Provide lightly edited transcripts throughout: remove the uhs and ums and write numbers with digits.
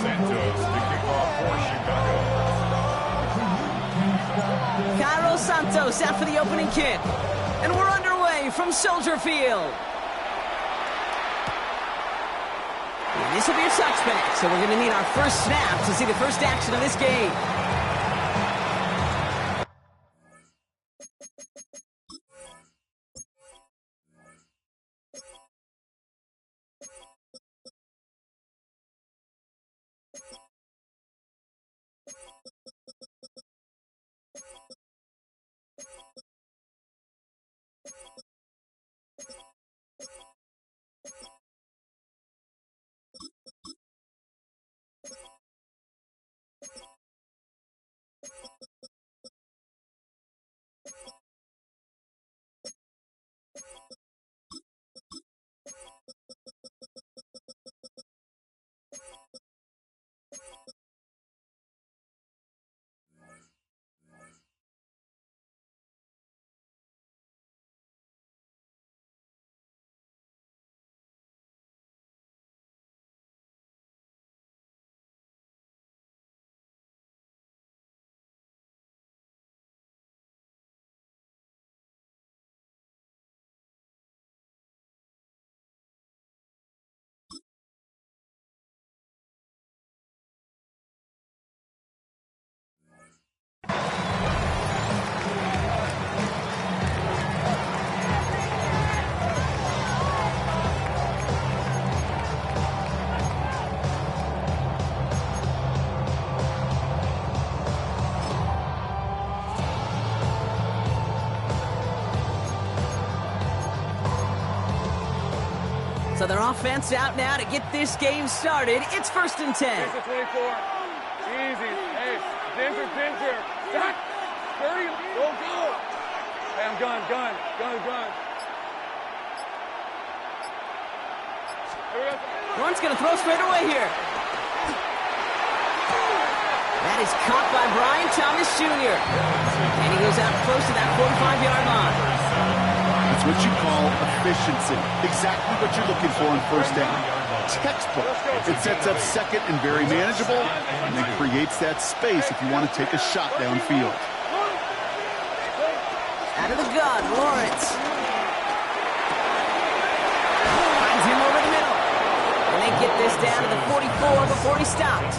Santos to kick off for Chicago. Cairo Santos out for the opening kick. And we're underway from Soldier Field. And this will be a touchback, so we're going to need our first snap to see the first action of this game. So their offense out now to get this game started. It's 1st and 10. This is 24. Easy. Hey, Dinter. Back. 30. Go. Hey, I'm gun. Here we go. Lawrence going to throw straight away here. That is caught by Brian Thomas Jr. And he goes out close to that 45-yard line. That's what you call efficiency. Exactly what you're looking for in first down. Textbook. It sets up second and very manageable, and then creates that space if you want to take a shot downfield. Out of the gun, Lawrence. Finds him over the middle. And they get this down to the 44 before he stopped.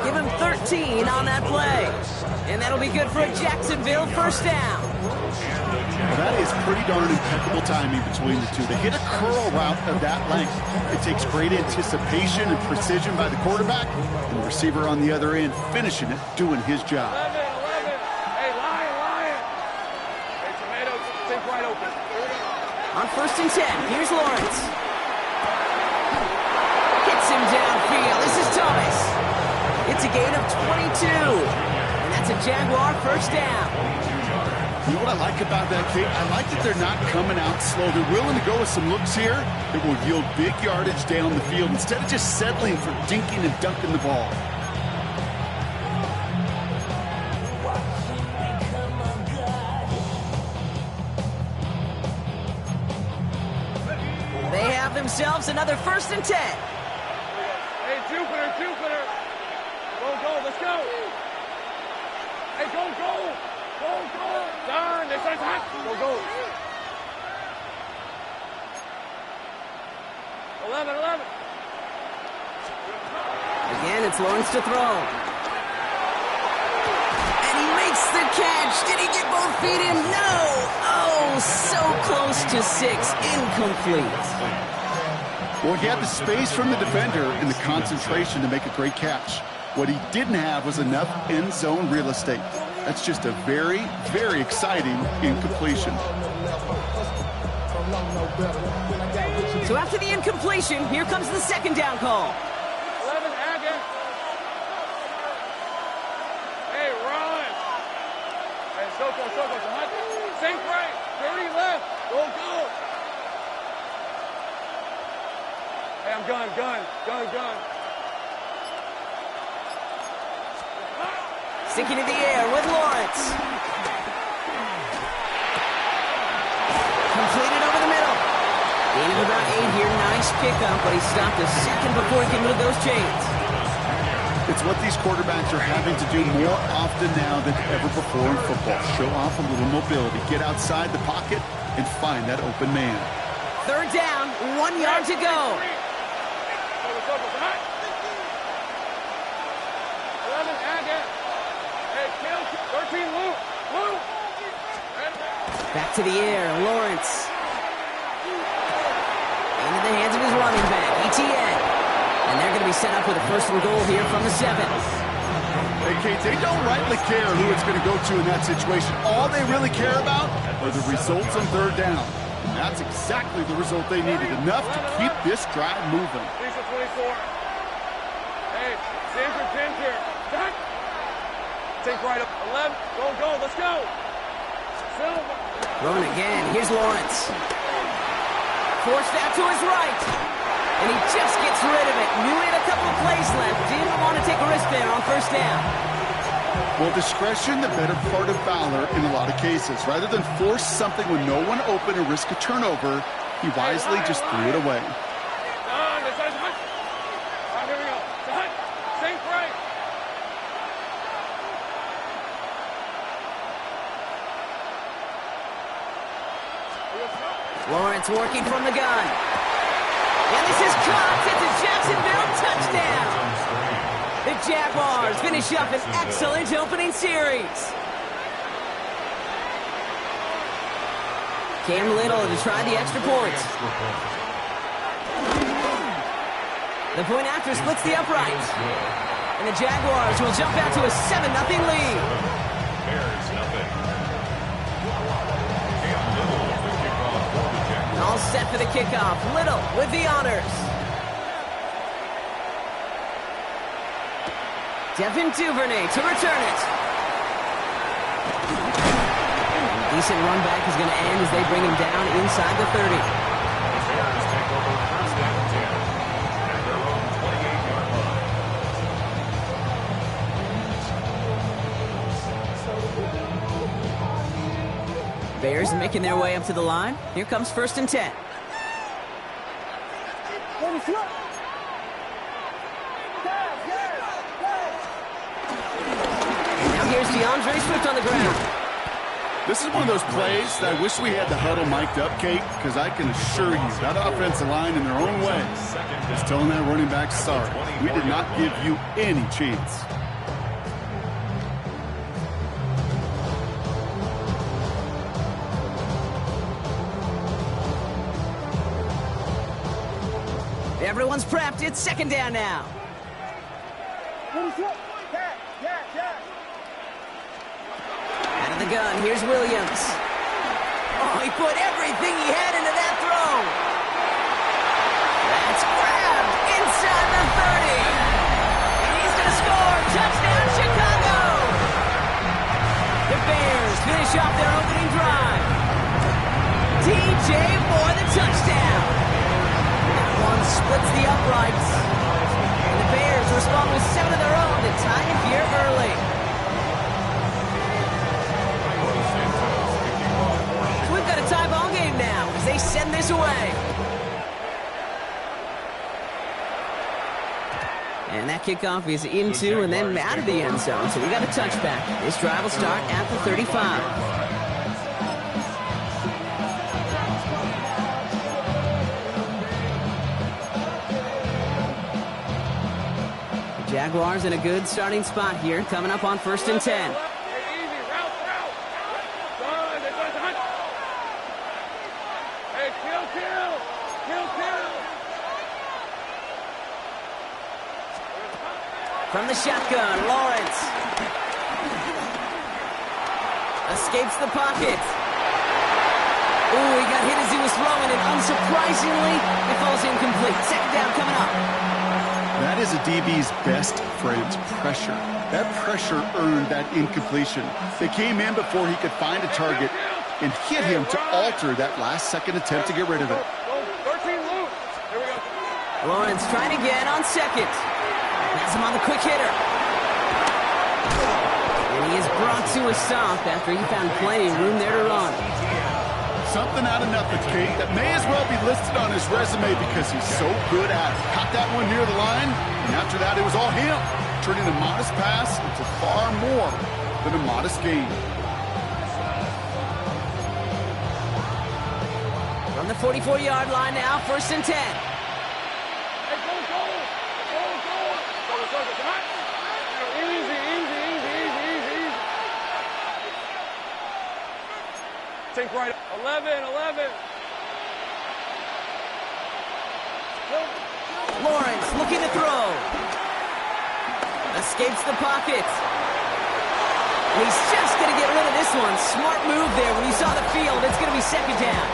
Give him 13 on that play. And that'll be good for a Jacksonville first down. That is pretty darn impeccable timing between the two. They hit a curl route of that length. It takes great anticipation and precision by the quarterback, and the receiver on the other end finishing it, doing his job. 11. Hey, Lion. Hey, Tomatoes, think wide open. On 1st and 10, here's Lawrence. Hits him downfield. This is Thomas. It's a gain of 22. And that's a Jaguar first down. You know what I like about that, Kate? I like that they're not coming out slow. They're willing to go with some looks here that will yield big yardage down the field instead of just settling for dinking and dunking the ball. They have themselves another 1st and 10. Hey, Jupiter. Go, let's go. Hey, go. Done. This is hot. Go. 11. Again, it's Lawrence to throw. And he makes the catch. Did he get both feet in? No. Oh, so close to 6. Incomplete. Well, he had the space from the defender and the concentration to make a great catch. What he didn't have was enough end zone real estate. That's just a very, very exciting incompletion. So after the incompletion, here comes the 2nd down call. 11, Haggett. Hey, run. Hey, Soko. Think right. 30 left. Go. Hey, I'm gun. Sticking in the air with Lawrence. Completed over the middle. Gain of about 8 here. Nice pickup, but he stopped a second before he can move those chains. It's what these quarterbacks are having to do more often now than ever before in football. Show off a little mobility, get outside the pocket, and find that open man. Third down, 1 yard to go. 11, add that. Hey, kill, 13, Luke. Back to the air, Lawrence. Into the hands of his running back, ETN. And they're going to be set up with a 1st and goal here from the 7. Hey, Kate, they don't rightly care who it's going to go to in that situation. All they really care about are the results on 3rd down. And that's exactly the result they needed, enough to keep this drive moving. Lisa 24. Hey, Ginger. Back. Take right up. 11. Go. Let's go. Silver. Rolling again. Here's Lawrence. Forced out to his right. And he just gets rid of it. Knew he had a couple of plays left. Didn't want to take a risk there on 1st down. Well, discretion, the better part of valor in a lot of cases. Rather than force something with no one open and risk a turnover, he wisely just threw it away. Here we go. Sink right. Lawrence working from the gun. And this is caught. It's a Jacksonville touchdown. The Jaguars finish up an excellent opening series. Cam Little to try the extra point. The point after splits the upright. And the Jaguars will jump out to a 7-0 lead. Bears nothing. Cam Little with the kickoff for the Jaguars. All set for the kickoff. Little with the honors. Devin Duvernay to return it. Decent run back is going to end as they bring him down inside the 30. The Bears take over 1st and 10 at their own 28-yard line. Bears making their way up to the line. Here comes 1st and 10. Now here's DeAndre Swift on the ground. This is one of those plays that I wish we had the huddle mic'd up, Kate, because I can assure you that offensive line in their own way is telling that running back, sorry, we did not give you any chance. Everyone's prepped. It's 2nd down now. Out of the gun, here's Williams. Oh, he put everything he had into that throw. That's grabbed inside the 30. And he's going to score. Touchdown, Chicago. The Bears finish off their opening drive. DJ for the touchdown. That one splits the uprights. And the Bears respond with 7 of their own to tie it here early. So we've got a tie ball game now as they send this away. And that kickoff is into and then out of the end zone. So we got a touchback. This drive will start at the 35. Jaguars in a good starting spot here, coming up on 1st and 10. From the shotgun, Lawrence escapes the pocket. Ooh, he got hit as he was throwing it. Unsurprisingly, it falls incomplete. 2nd down coming up. That is a DB's best friend, pressure. That pressure earned that incompletion. They came in before he could find a target and hit him to alter that last-second attempt to get rid of it. 13 loose. Here we go. Lawrence trying again on 2nd. Has him on the quick hitter. And he is brought to a stop after he found plenty of room there to run. Something out of nothing, Kate, that may as well be listed on his resume because he's so good at it. Caught that one near the line, and after that, it was all him. turning a modest pass into far more than a modest gain. From the 44-yard line now, 1st and 10. Hey, go. Easy. Think right. 11. Lawrence looking to throw. Escapes the pocket. And he's just going to get rid of this one. Smart move there. When you saw the field, it's going to be 2nd down.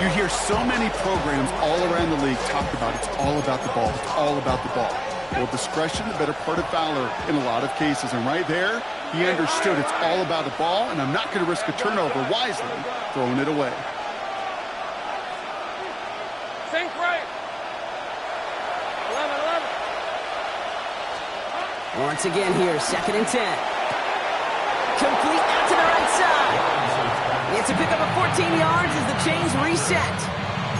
You hear so many programs all around the league talk about it's all about the ball. It's all about the ball. Well, discretion, the better part of valor in a lot of cases. And right there, he understood it's all about the ball, and I'm not going to risk a turnover wisely, throwing it away. Think right. 11. Once again here, 2nd and 10. Complete out to the right side. It's a pickup of 14 yards as the chains reset.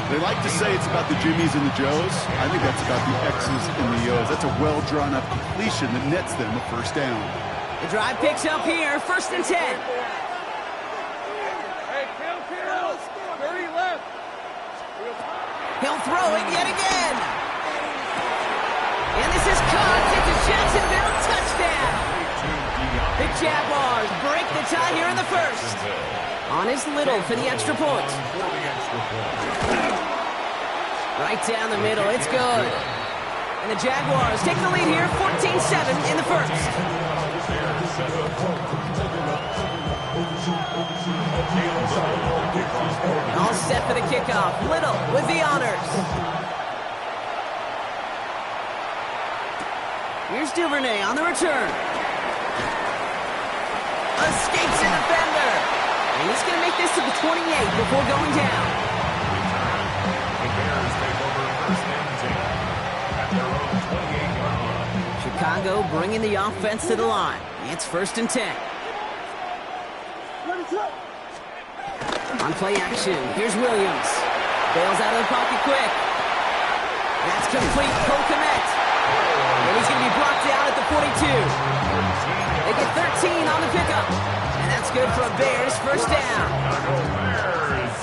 They like to say it's about the Jimmies and the Joes. I think that's about the X's and the O's. That's a well-drawn-up completion that nets them a 1st down. The drive picks up here, 1st and 10. Hey, kill. 30 left. He'll throw it yet again. And this is caught. It's a Jacksonville touchdown. The Jaguars break the tie here in the 1st. On his Little for the extra point. Right down the middle. It's good. And the Jaguars take the lead here, 14-7 in the 1st. All set for the kickoff. Little with the honors. Here's Duvernay on the return. Escapes a defender. And he's going to make this to the 28 before going down. The Bears take over 1st and 10 at their own 28-yard line. Chicago bringing the offense to the line. It's 1st and 10. On play action, here's Williams. Bails out of the pocket quick. That's complete. Cole Kmet. And he's going to be brought down at the 42. They get 13 on the pickup. And that's good for a Bears 1st down. Bears.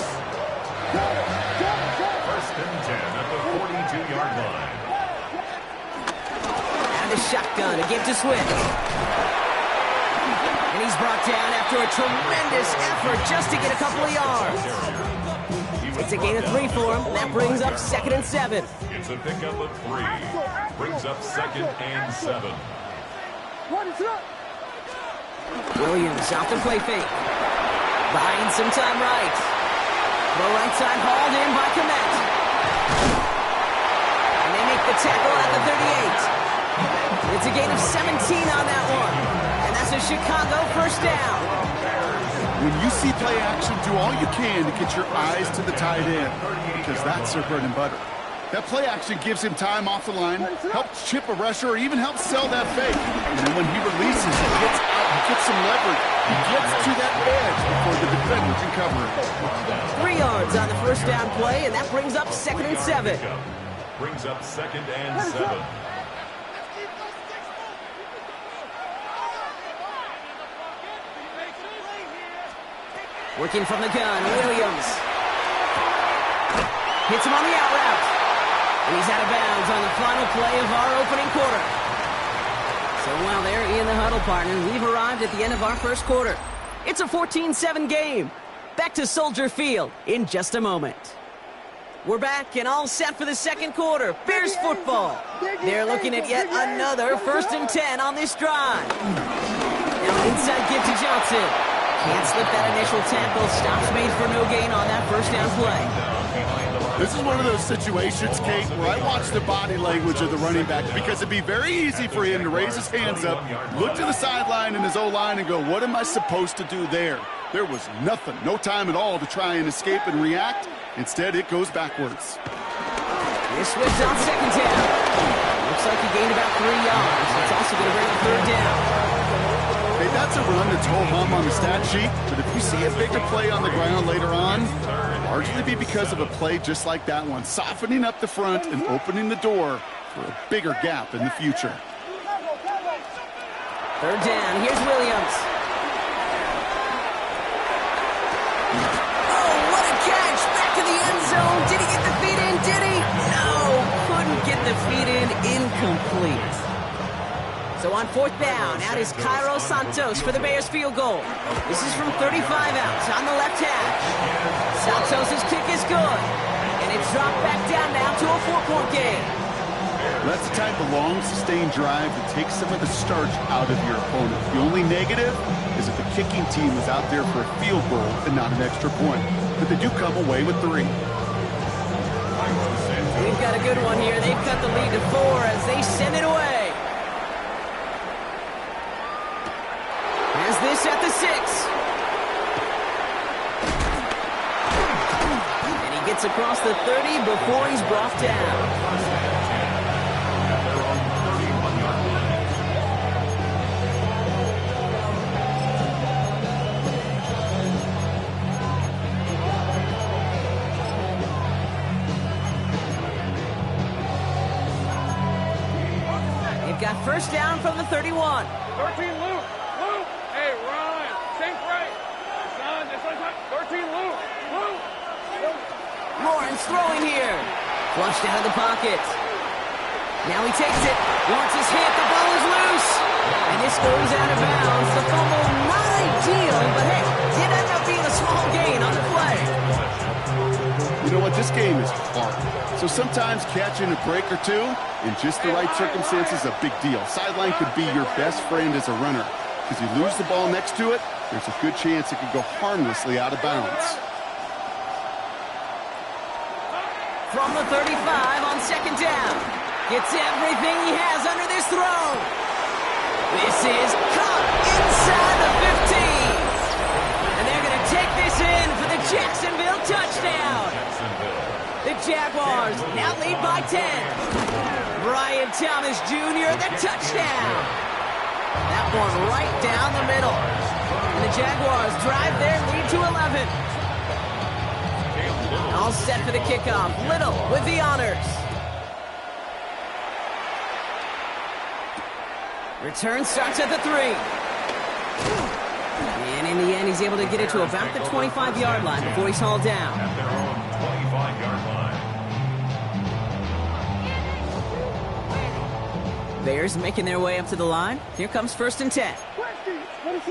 1st and 10 at the 42-yard line. And the shotgun again to Swift. And he's brought down after a tremendous effort just to get a couple of yards. It's a gain of 3 for him. That brings up 2nd and 7. It's a pickup of 3. Brings up 2nd and 7. Williams out to play fake. Buying some time right. The right side hauled in by Kmet. And they make the tackle at the 38. It's a gain of 17 on that one. And that's a Chicago 1st down. When you see play action, do all you can to get your eyes to the tight end, because that's their bread and butter. That play action gives him time off the line, helps chip a rusher, or even helps sell that fake. And then when he releases, he gets out, he gets some leverage. He gets to that edge before the defender can cover it. 3 yards on the 1st down play, and that brings up 2nd and 7. Brings up 2nd and 7. Working from the gun, Williams. Hits him on the out route. And he's out of bounds on the final play of our opening quarter. So while they're in the huddle, partner, we've arrived at the end of our 1st quarter. It's a 14-7 game. Back to Soldier Field in just a moment. We're back and all set for the 2nd quarter. Bears football. They're looking at yet another 1st and 10 on this drive. Now inside give to Johnson. Can't slip that initial tackle. Stops made for no gain on that 1st down play. This is one of those situations, Kate, where I watch the body language of the running back, because it'd be very easy for him to raise his hands up, look to the sideline in his O-line and go, what am I supposed to do there? There was nothing, no time at all to try and escape and react. Instead, it goes backwards. Here's Swift on 2nd down. Looks like he gained about 3 yards. It's also going to bring up 3rd down. Hey, that's a run that's ho-hum on the stat sheet, but if you see a bigger play on the ground later on, largely be because of a play just like that one, softening up the front and opening the door for a bigger gap in the future. Third down. Here's Williams. Oh, what a catch. Back to the end zone. Did he get the feet in? Did he? No. Couldn't get the feet in. Incomplete. So on fourth down, out is Cairo Santos for the Bears field goal. This is from 35 out on the left hash. Santos' kick is good. And it's dropped back down now to a 4-point game. That's the type of long, sustained drive that takes some of the starch out of your opponent. The only negative is if the kicking team was out there for a field goal and not an extra point. But they do come away with 3. We've got a good one here. They've cut the lead to 4 as they send it away. Has this at the 6. And he gets across the 30 before he's brought down. Got first down from the 31. 13, Luke. Luke. Hey, Ryan. Think right. Son, this one's up. 13, Luke. Luke. Lawrence throwing here. Flushed out of the pocket. Now he takes it. Lawrence is hit. The ball is loose. And this goes out of bounds. The fumble, not ideal, but hey, did end up being a small gain on the play. You know what? This game is hard. So sometimes catching a break or two in just the right circumstances is a big deal. Sideline could be your best friend as a runner. Because you lose the ball next to it, there's a good chance it could go harmlessly out of bounds. From the 35 on second down. Gets everything he has under this throw. This is caught inside the 15. And they're going to take this in for the Jacksonville touchdown. The Jaguars now lead by 10. Brian Thomas Jr., the touchdown. That one right down the middle. And the Jaguars drive their lead to 11. All set for the kickoff. Little with the honors. Return starts at the 3. And in the end, he's able to get it to about the 25-yard line before he's hauled down. At their own 25-yard line. Bears making their way up to the line. Here comes first and 10. Here's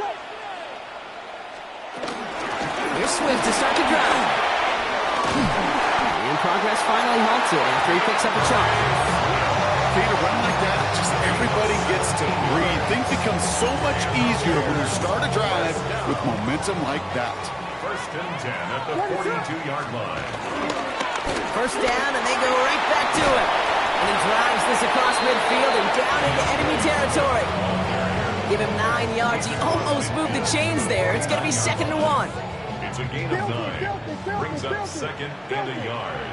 Swift to start the drive. And progress finally halted after he picks up a charge. A run like that, just everybody gets to breathe. Things become so much easier when you start a drive with momentum like that. First and 10 at the 42-yard line. First down, and they go right back to it. And he drives this across midfield and down into enemy territory. Give him 9 yards. He almost moved the chains there. It's going to be 2nd and 1. It's a gain of 9. Brings up 2nd and a yard.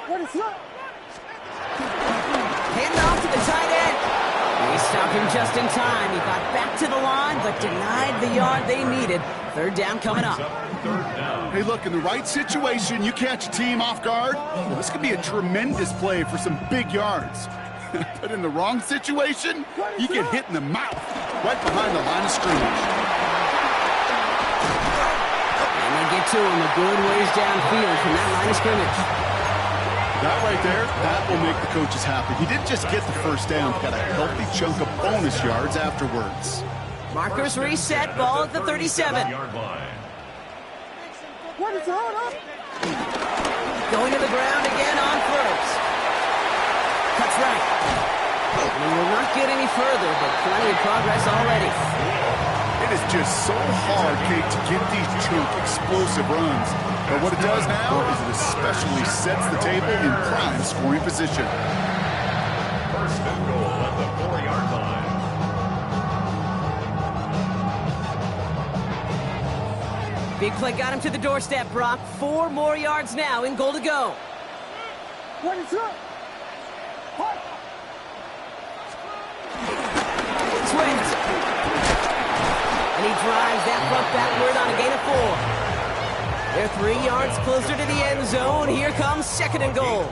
What is up? Hand off to the tight end. They stopped him just in time. He got back to the line, but denied the yard they needed. Third down coming up. Third down. Hey, look, in the right situation, you catch a team off guard. Well, this could be a tremendous play for some big yards. But in the wrong situation, you get hit in the mouth right behind the line of scrimmage. And they get to him a good ways downfield from that line of scrimmage. That right there, that will make the coaches happy. He didn't just get the first down, got a healthy chunk of bonus yards afterwards. Markers reset, ball at the 37. Yard line. What is hold up? Going to the ground again on first. Cuts right. And he will not get any further, but plenty of progress already. It is just so hard, Kate, to get these chunk explosive runs. But what it does now is it especially sets the table in prime scoring position. First and goal at the 4-yard line. Big play got him to the doorstep, Brock. 4 more yards now in goal to go. What is up? What? Swift. And he drives that front backward on a gain of 4. They're 3 yards closer to the end zone. Here comes 2nd and goal.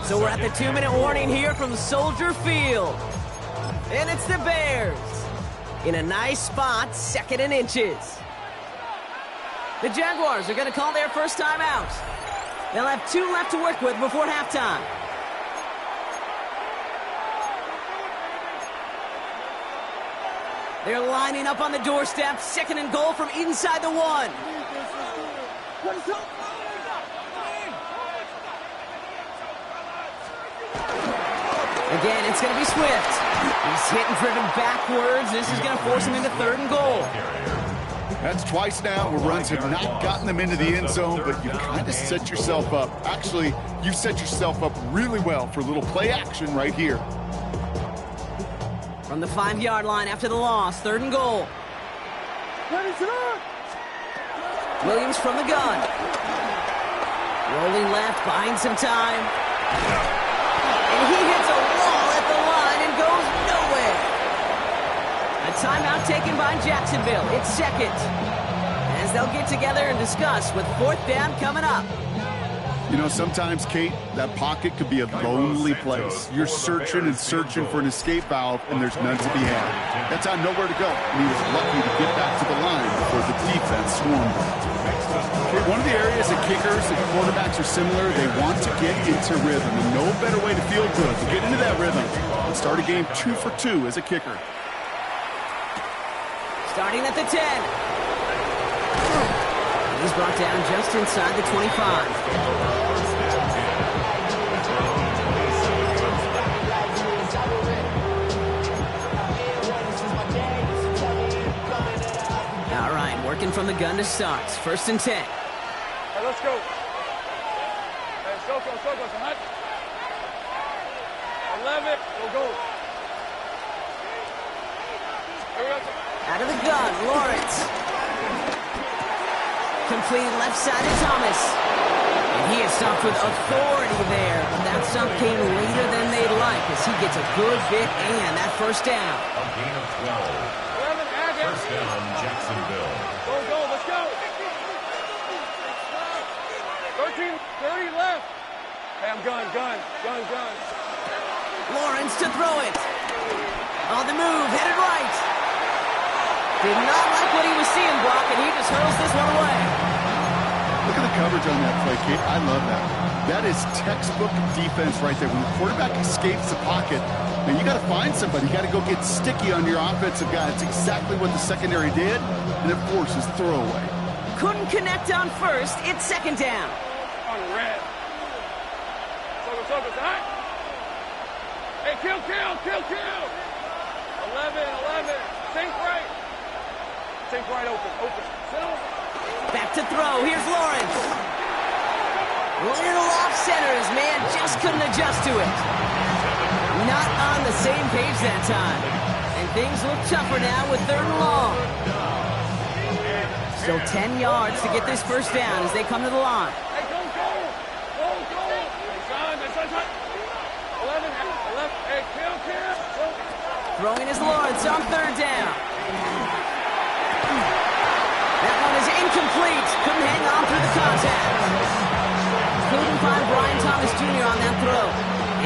So we're at the 2-minute warning here from Soldier Field. And it's the Bears. In a nice spot, 2nd and inches. The Jaguars are going to call their first time out. They'll have 2 left to work with before halftime. They're lining up on the doorstep. 2nd and goal from inside the 1. Again, it's going to be Swift. He's hit and driven backwards. This is going to force him into 3rd and goal. That's twice now where runs have not gotten them into the end zone, but you kind of set yourself up. Actually, you set yourself up really well for a little play action right here. From the 5-yard line after the loss, 3rd and goal. Williams from the gun. Rolling left, buying some time. And he hits a wall at the line and goes nowhere. A timeout taken by Jacksonville. It's 2nd. As they'll get together and discuss with 4th down coming up. You know, sometimes, Kate, that pocket could be a lonely place. You're searching and searching for an escape valve, and there's none to be had. That time, nowhere to go. And he was lucky to get back to the line before the defense swarmed. Okay, one of the areas that kickers and quarterbacks are similar, they want to get into rhythm. And no better way to feel good to get into that rhythm and start a game 2 for 2 as a kicker. Starting at the 10. He's brought down just inside the 25. All right, working from the gun to start. 1st and 10. All right, let's go. Hey, Soko, it's hot. 11, we'll go. Here we go. Out of the gun, Lawrence. Complete left side to Thomas. And he is stopped with authority there, but that stop came later than they'd like as he gets a good bit and that 1st down. A gain of 12. 1st down, Jacksonville. Go, let's go. 13, 30 left. Hey, I'm gun. Lawrence to throw it. On the move, headed right. Did not like what he was seeing, Brock, and he just hurls this one away. Look at the coverage on that play, Kate. I love that. That is textbook defense right there. When the quarterback escapes the pocket, man, you got to find somebody. You got to go get sticky on your offensive guy. It's exactly what the secondary did, and it forces throwaway. Couldn't connect on 1st. It's 2nd down. On the red. Soko, hot. Hey, kill. 11. Sink right, open. Settle. Back to throw. Here's Lawrence. Little off center. His man just couldn't adjust to it. Not on the same page that time. And things look tougher now with 3rd and long. So 10 yards to get this 1st down as they come to the line. Hey, go. Hey, son. 11. Hey, kill. Throwing is Lawrence on 3rd down. That one is incomplete. Couldn't hang on through the contact. Couldn't find Brian Thomas Jr. on that throw.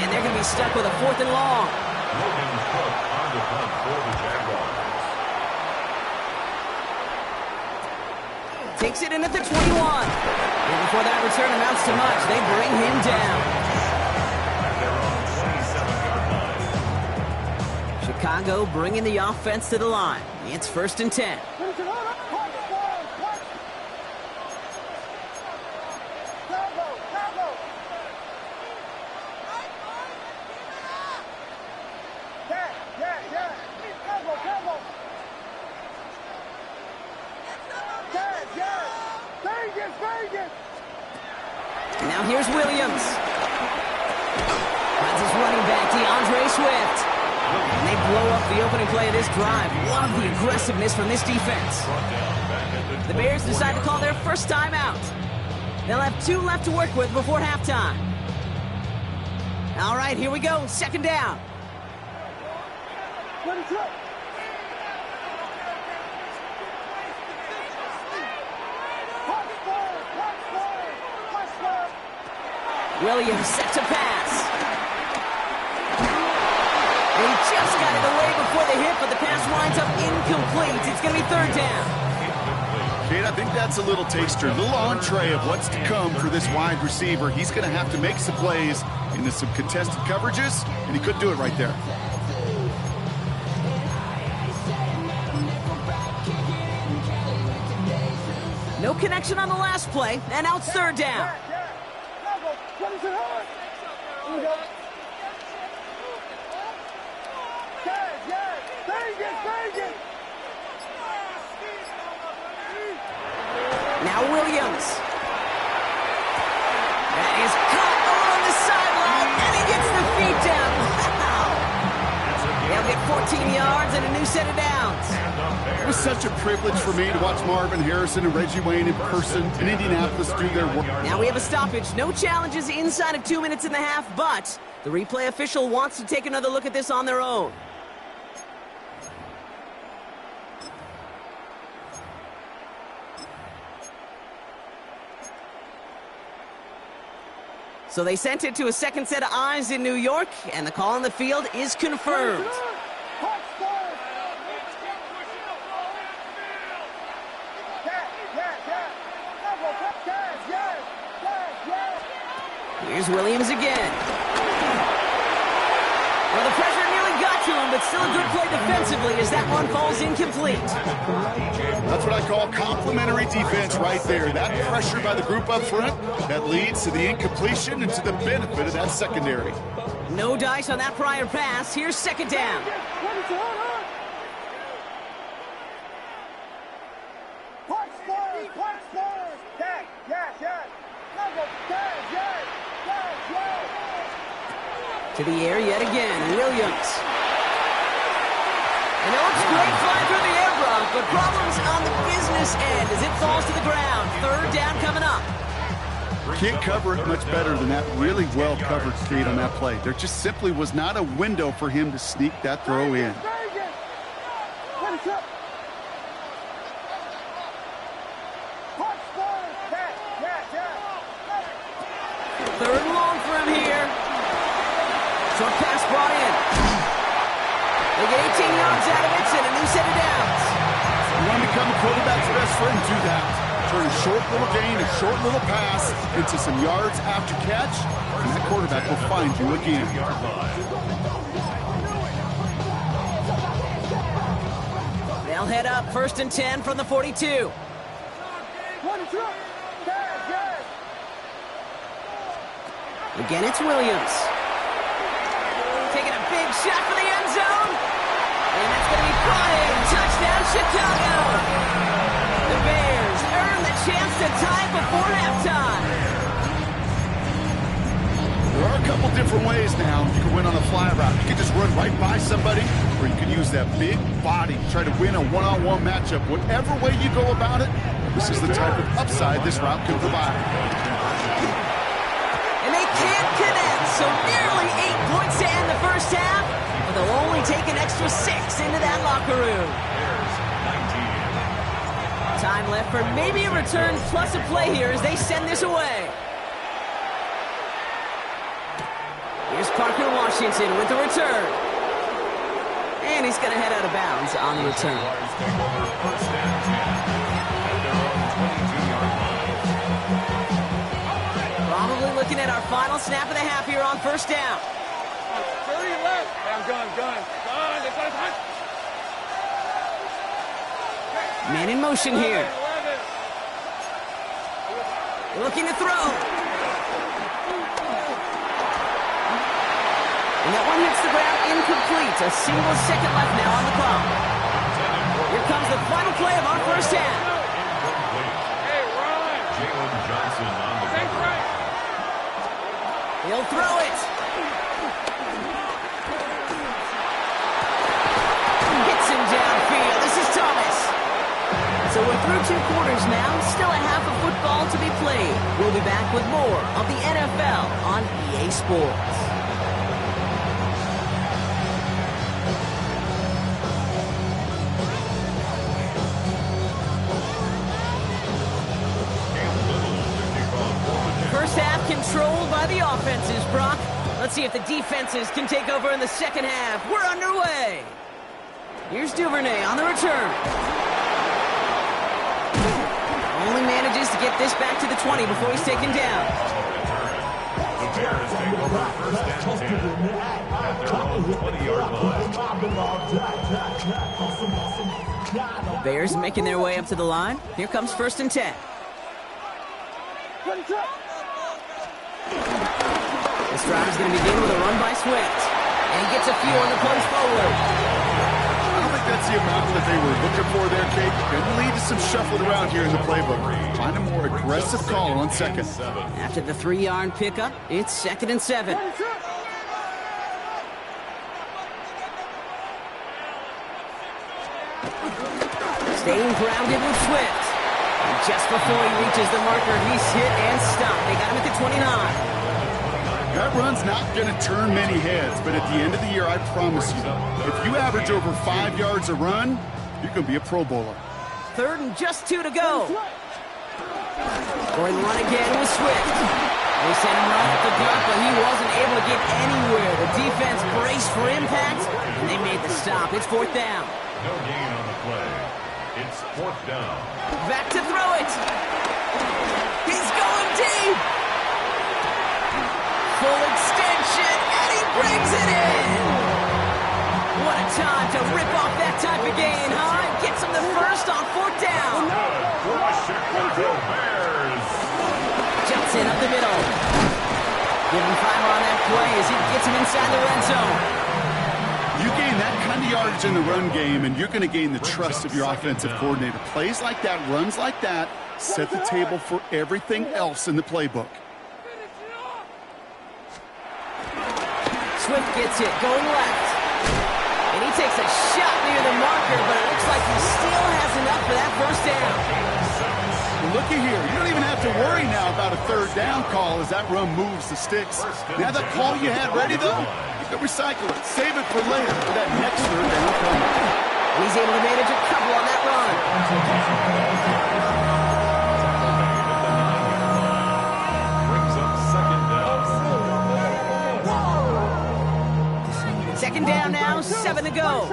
And they're going to be stuck with a 4th and long. Logan Cook on the punt for the Jaguars. Takes it in at the 21. And before that return amounts to much, they bring him down. At their own 27-yard line. Chicago bringing the offense to the line. It's 1st and 10. And now here's Williams. Finds his running back, DeAndre Swift. And they blow up the opening play of this drive. Love the aggressiveness from this defense. The Bears decide to call their first time out. They'll have 2 left to work with before halftime. All right, here we go. 2nd down. Williams set to pass. He just got it away before the hit, but the pass winds up incomplete. It's going to be third down. Kate, I think that's a little taster, a little entree of what's to come for this wide receiver. He's going to have to make some plays into some contested coverages, and he couldn't do it right there. No connection on the last play, and now it's third down. Now Williams. That is caught on the sideline, and he gets the feet down. Wow. They'll get 14 yards and a new set of downs. It was such a privilege for me to watch Marvin Harrison and Reggie Wayne in person in Indianapolis do their work. Now we have a stoppage. No challenges inside of 2 minutes and a half, but the replay official wants to take another look at this on their own. So they sent it to a second set of eyes in New York, and the call on the field is confirmed. Here's Williams again. Well, the pressure nearly got to him, but still a good play defensively as that one falls incomplete. That's what I call complimentary defense right there. That pressure by the group up front, that leads to the incompletion and to the benefit of that secondary. No dice on that prior pass. Here's second down. To the air yet again, Williams. And it looks great flying through the air, Brock, but problems on the business end as it falls to the ground. Third down coming up. Can't cover it much better than that really well-covered Kate on that play. There just simply was not a window for him to sneak that throw in. Third and long for him here. Short pass brought in. They get 18 yards out of it and a new set of downs. You want to become a quarterback's best friend, do that. Turn a short little gain, a short little pass into some yards after catch, and that quarterback will find you again. They'll head up 1st and 10 from the 42. Again, it's Williams. Taking a big shot for the end zone. And that's going to be caught in. Touchdown, Chicago. The Bears earn the chance to tie it before halftime. There are a couple different ways now you can win on a fly route. You can just run right by somebody, or you can use that big body, try to win a one-on-one matchup. Whatever way you go about it, this is the type of upside this route can provide. And they can't connect, so nearly 8 points to end the first half, but they'll only take an extra 6 into that locker room. Time left for maybe a return plus a play here as they send this away. Here's Parker Washington with the return. And he's going to head out of bounds on the return. Probably looking at our final snap of the half here on first down. 30 left. Hey, I'm done. It's on time. Man in motion here. 11. Looking to throw. And that one hits the ground incomplete. A single second left now on the clock. Here comes the final play of our first half. Hey, run. Jalen Johnson on the Take right. He'll throw it. Hits him downfield. This is Thomas. So we're through 2 quarters now. Still a half of football to be played. We'll be back with more of the NFL on EA Sports. First half controlled by the offenses, Brock. Let's see if the defenses can take over in the second half. We're underway. Here's Duvernay on the return. Only manages to get this back to the 20 before he's taken down. The Bears take over first and 10 at their own 20-yard line. Bears making their way up to the line. Here comes first and 10. This drive is going to begin with a run by Swift. And he gets a few on the plunge forward. I don't think that's the amount that they were looking for there, Kate. Could lead to some shuffling around here in the playbook. Find a more aggressive call on second. After the 3-yard pickup, it's second and 7. Staying grounded with Swift. And just before he reaches the marker, he's hit and stopped. They got him at the 29. That run's not going to turn many heads, but at the end of the year, I promise you, if you average over 5 yards a run, you're going to be a Pro Bowler. Third and just 2 to go. Going to run again with Swift. They sent him right at the gut, but he wasn't able to get anywhere. The defense braced for impact, and they made the stop. It's fourth down. No gain on the play. It's fourth down. Back to throw it. He's going deep. Full extension, and he brings it in. What a time to rip off that type of gain, huh? Gets him the first on fourth down. Good for the Chicago Bears. Jumps in up the middle. Give him 5 on that play as he gets him inside the red zone. You gain that kind of yardage in the run game, and you're going to gain the trust of your offensive coordinator. Plays like that, runs like that, set the table for everything else in the playbook. Swift gets it, going left. And he takes a shot near the marker, but it looks like he still has enough for that first down. Looky here, you don't even have to worry now about a third down call as that run moves the sticks. Now that call you had ready, though, you can recycle it. Save it for later for that next third down coming. He's able to manage a couple on that run. Brings up second down. Second down now, 7 to go.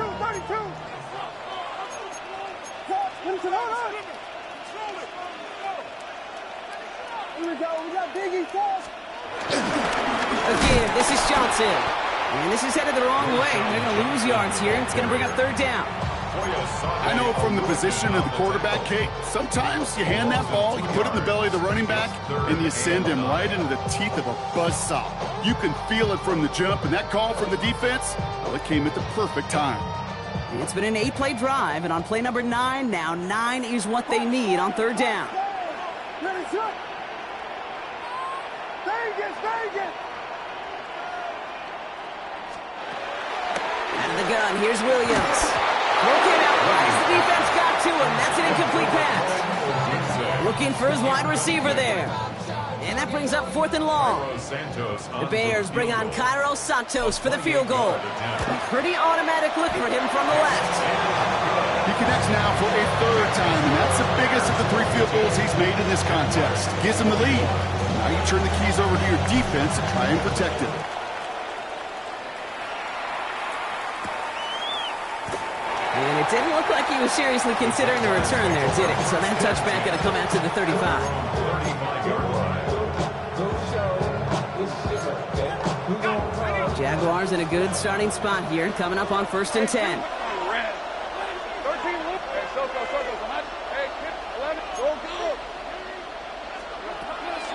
Again, this is Johnson. And this is headed the wrong way. They're going to lose yards here. It's going to bring up third down. I know from the position of the quarterback, Kate, sometimes you hand that ball, you put it in the belly of the running back, and you send him right into the teeth of a buzzsaw. You can feel it from the jump, and that call from the defense, well, it came at the perfect time. It's been an 8-play drive, and on play number 9, now 9 is what they need on third down. Out of the gun, here's Williams. Looking out wide as the defense got to him. That's an incomplete pass. Looking for his wide receiver there. And that brings up fourth and long. The Bears bring on Cairo Santos for the field goal. A pretty automatic look for him from the left. He connects now for a third time, and that's the biggest of the 3 field goals he's made in this contest. Gives him the lead. Now you turn the keys over to your defense and try and protect it. And it didn't look like he was seriously considering a return there, did it? So that touchback going to come out to the 35. 35-yard line. Jaguars in a good starting spot here, coming up on first and 10.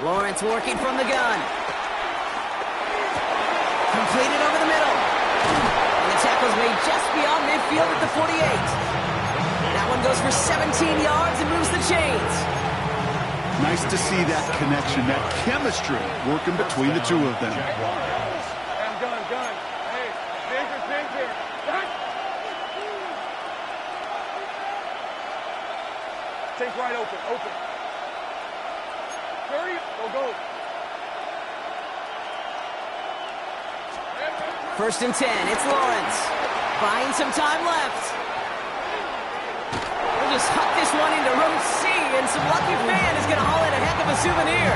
Lawrence working from the gun. Completed over the middle. And the tackle's made just beyond midfield at the 48. That one goes for 17 yards and moves the chains. Nice to see that connection, that chemistry working between the two of them. Gun. Hey, danger. Back. Take right open. 30, go. First and 10, it's Lawrence. Buying some time left. We'll just huck this one into row C, and some lucky fan is going to haul in a heck of a souvenir.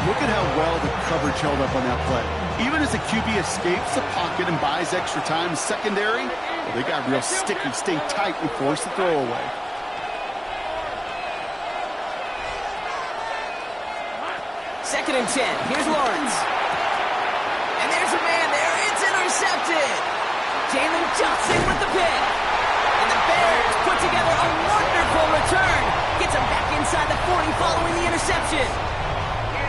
Look at how well the coverage held up on that play. Even as the QB escapes the pocket and buys extra time secondary, well, they got real sticky, stay tight, and force the throwaway. Second and 10. Here's Lawrence. And there's a man there. It's intercepted. Jalen Johnson with the pick. And the Bears put together a wonderful return. Gets him back inside the 40 following the interception.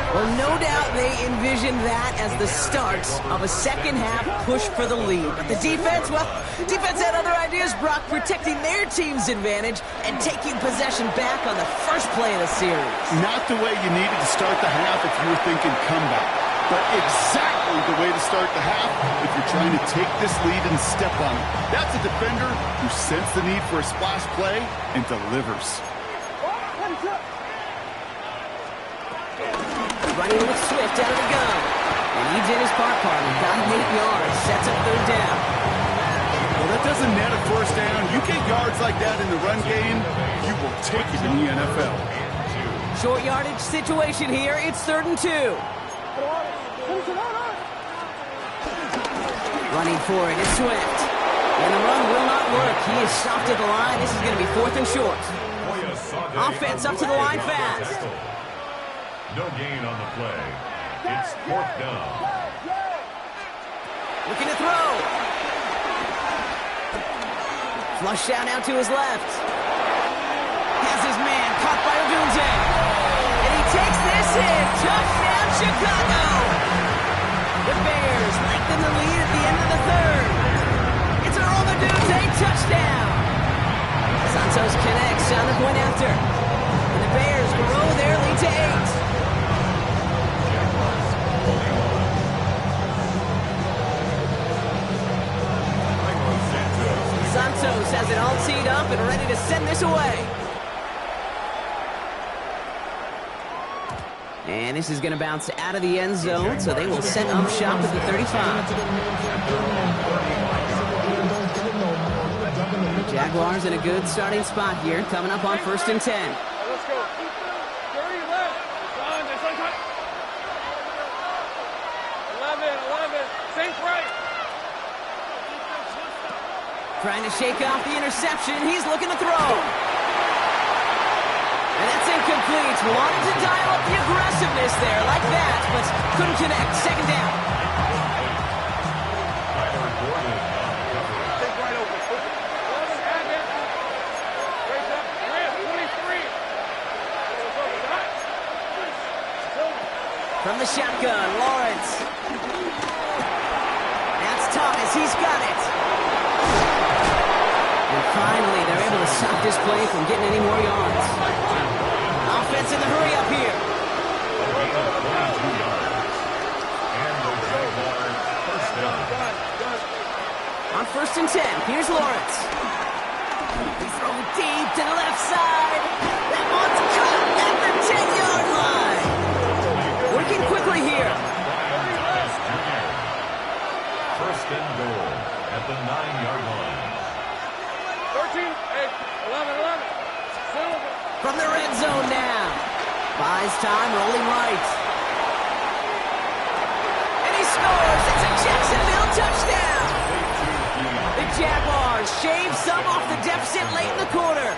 Well, no doubt they envisioned that as the start of a second-half push for the lead. But the defense, well, defense had other ideas, Brock, protecting their team's advantage and taking possession back on the first play of the series. Not the way you needed to start the half if you were thinking comeback, but exactly the way to start the half if you're trying to take this lead and step on it. That's a defender who sensed the need for a splash play and delivers. Running with Swift out of the gun. And he did his part, partner. Got him 8 yards. Sets up third down. Well, that doesn't net a first down. You get yards like that in the run game, you will take it in the NFL. Short yardage situation here. It's 3rd and 2. Running for it is Swift. And the run will not work. He is stopped at the line. This is going to be 4th and short. Offense up to the line fast. No gain on the play. It's 4th down. Looking to throw. Flush out now to his left. Has his man caught by Odunze. And he takes this in. Touchdown, Chicago. The Bears lengthen the lead at the end of the 3rd. It's a Odunze touchdown. Santos connects on the point after. And the Bears grow their lead to 8. Santos has it all teed up and ready to send this away. And this is going to bounce out of the end zone, so they will set up shop at the 35. Jaguars in a good starting spot here, coming up on 1st and 10. Let's go. 30 left. 11. Think right. Trying to shake off the interception. He's looking to throw. And that's incomplete. Wanted to dial up the aggressiveness there like that, but couldn't connect. 2nd down. Think right open. 11, add it. Raise up. 23. From the shotgun, Lawrence. That's Thomas. He's got it. And finally, they're able to stop this play from getting any more yards. Offense in the hurry up here. On 1st and 10, here's Lawrence. He's throwing deep to the left side. That one's caught at the 10-yard line. Working quickly here. 1st and goal at the 9-yard line. 13, 8, 11. From the red zone now. Buys time, rolling right. And he scores. It's a Jacksonville touchdown. The Jaguars shave some off the deficit late in the quarter.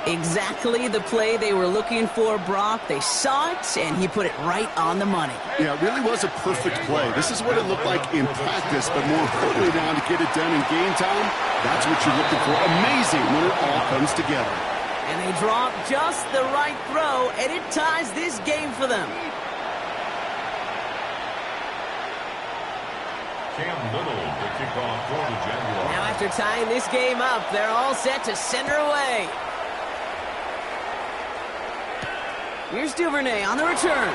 Exactly the play they were looking for, Brock. They saw it, and he put it right on the money. Yeah, it really was a perfect play. This is what it looked like in practice, but more importantly now to get it done in game time, that's what you're looking for. Amazing when it all comes together. And they draw up just the right throw, and it ties this game for them. Cam Little to kick off for the Jaguars. Now after tying this game up, they're all set to send her away. Here's Duvernay on the return.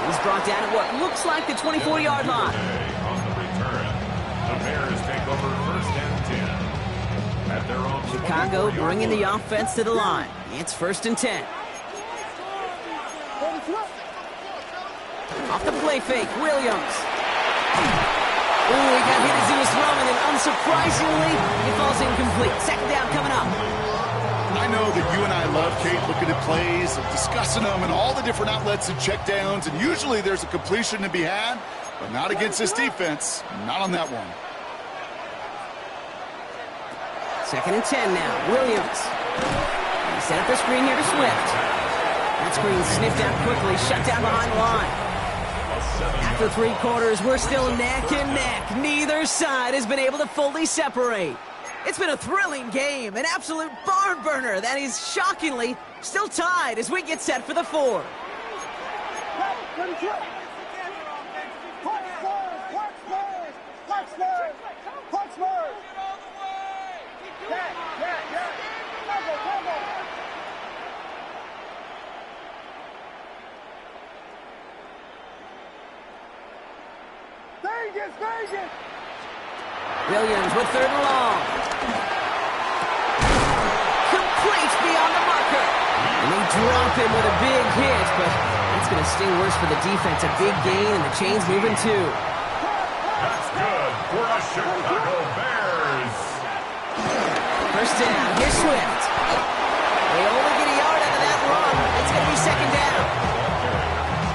He's brought down at what looks like the 24-yard line. On the return, the Bears take over 1st and 10. At their own Chicago bringing the offense to the line. It's 1st and 10. Off the play fake, Williams. Ooh, he got hit as he was throwing, and unsurprisingly, it falls incomplete. 2nd down coming up. I know that you and I love, Kate, looking at plays, discussing them, and all the different outlets and checkdowns, and usually there's a completion to be had, but not against this defense. Not on that one. 2nd and 10 now. Williams. He set up the screen here to Swift. That screen sniffed out quickly, shut down behind the line. After 3 quarters, we're still neck and neck. Neither side has been able to fully separate. It's been a thrilling game, an absolute barn burner that is shockingly still tied as we get set for the 4th. Williams with 3rd and long. Complete beyond the marker. And they drop him with a big hit, but that's going to sting worse for the defense. A big gain, and the chain's moving too. That's good for the Chicago Bears. 1st down. Here's Swift. They only get a yard out of that run. It's going to be 2nd down.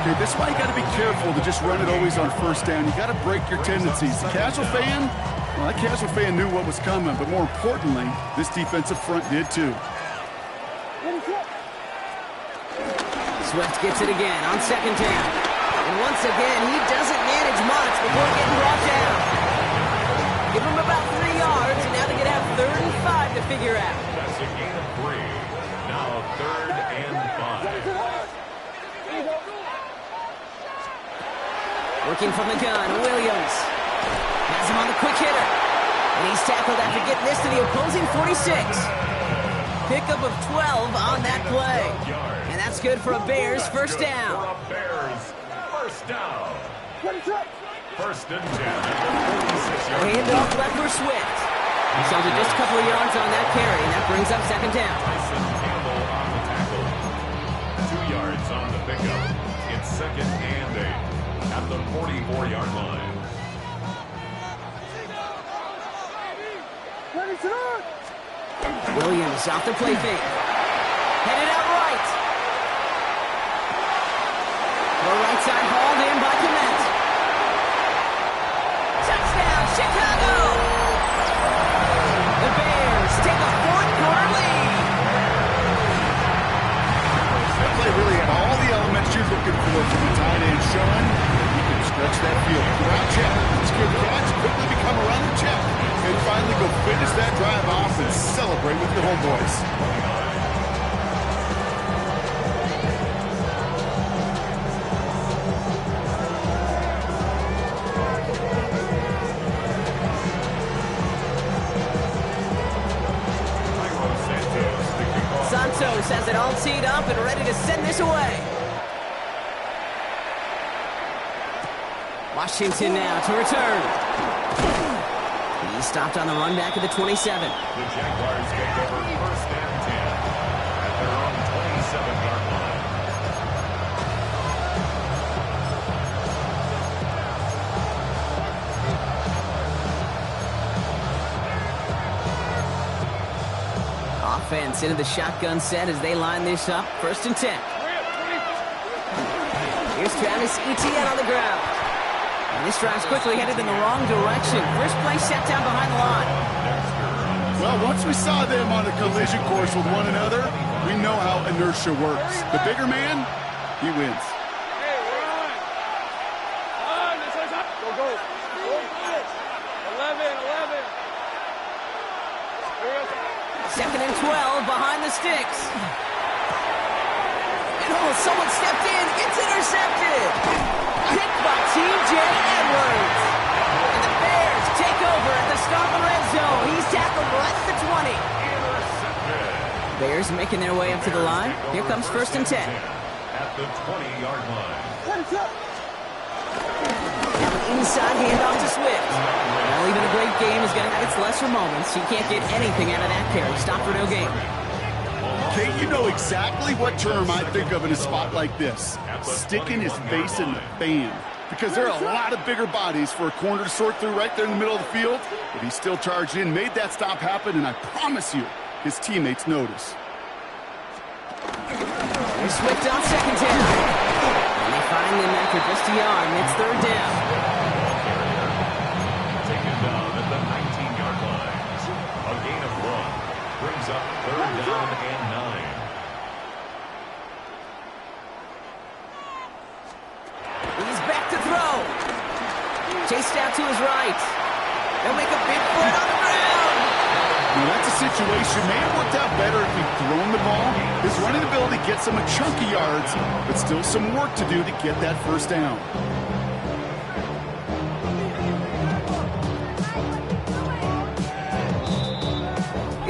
Okay, that's why you got to be careful to just run it always on 1st down. You got to break your tendencies. The casual fan, well, that casual fan knew what was coming, but more importantly, this defensive front did too. Swift gets it again on 2nd down. And once again, he doesn't manage much before getting brought down. Give him about 3 yards, and now they're going to have 3rd and 5 to figure out. That's a gain of 3. Now 3rd and 5. Working from the gun, Williams. Has him on the quick hitter. And he's tackled after getting this to the opposing 46. Pickup of 12 on that play. And that's good for a Bears 1st down. For a Bears 1st down. 1st and 10. Hand off left for Swift. He shows it just a couple of yards on that carry, and that brings up 2nd down. Tyson Campbell on the tackle. 2 yards on the pickup. It's 2nd and 8 at the 44-yard line. Williams off the play fake. Headed out right. The right side hauled in by Kmet. Touchdown, Chicago! The Bears take a 4th quarter lead. That play really had all the elements you're looking for from the tight end, showing that he can stretch that field. Ground check, secure the catch, quickly become a running check, and finally go finish that drive off and celebrate with your homeboys. Santos has it all teed up and ready to send this away. Washington now to return. He stopped on the run back at the 27. The Jaguars take over 1st and 10 at their own 27-yard line. Offense into the shotgun set as they line this up. 1st and 10. Here's Travis Etienne on the ground. And this drive's quickly headed in the wrong direction. First play set down behind the line. Well, once we saw them on a collision course with one another, we know how inertia works. The bigger man, he wins. Hey, run! Go. 11. 2nd and 12 behind the sticks. And someone stepped in. It's intercepted. Picked by T.J. Edwards. And the Bears take over at the start of the red zone. He's tackled right at the 20. Bears making their way up to the line. Here comes 1st and 10. At the 20-yard line. Now an inside handoff to Swift. Well, even a great game is going to have its lesser moments. He can't get anything out of that carry. Stop for no gain. Kate, you know exactly what term I think of in a spot like this. Sticking his face in the fan. Because there are a lot of bigger bodies for a corner to sort through right there in the middle of the field. But he still charged in, made that stop happen, and I promise you, his teammates notice. Here's Swift on second down. And they find him after just a yard, and it's third down. Taken down at the 19-yard line. A gain of 1 brings up third down and 9. He's back to throw. Chased out to his right. They'll make a big play on the ground. Now that's a situation. May have worked out better if he'd thrown the ball. His running ability gets him a chunky yards, but still some work to do to get that first down.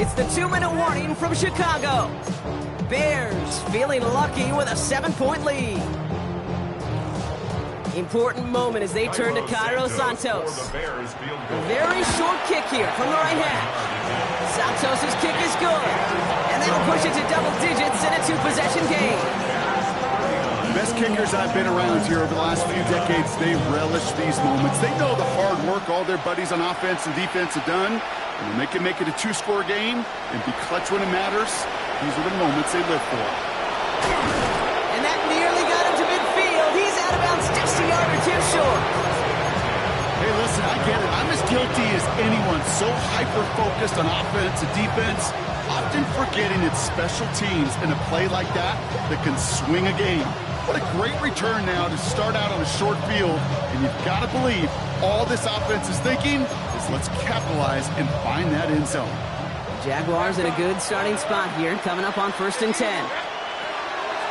It's the 2-minute warning from Chicago. Bears feeling lucky with a 7-point lead. Important moment as they turn to Cairo Santos. A very short kick here from the right hash. Santos' kick is good, and that'll push it to double digits in a 2-possession game. Best kickers I've been around here over the last few decades, they relish these moments. They know the hard work all their buddies on offense and defense have done, and when they can make it a 2-score game and be clutch when it matters, these are the moments they live for. And that nearly got him to midfield. He's out of bounds just a yard or 2 short. Hey, listen, I get it. I'm as guilty as anyone. So hyper-focused on offense and defense, often forgetting it's special teams in a play like that can swing a game. What a great return now to start out on a short field, and you've got to believe all this offense is thinking is let's capitalize and find that end zone. Jaguars in a good starting spot here, coming up on 1st and 10.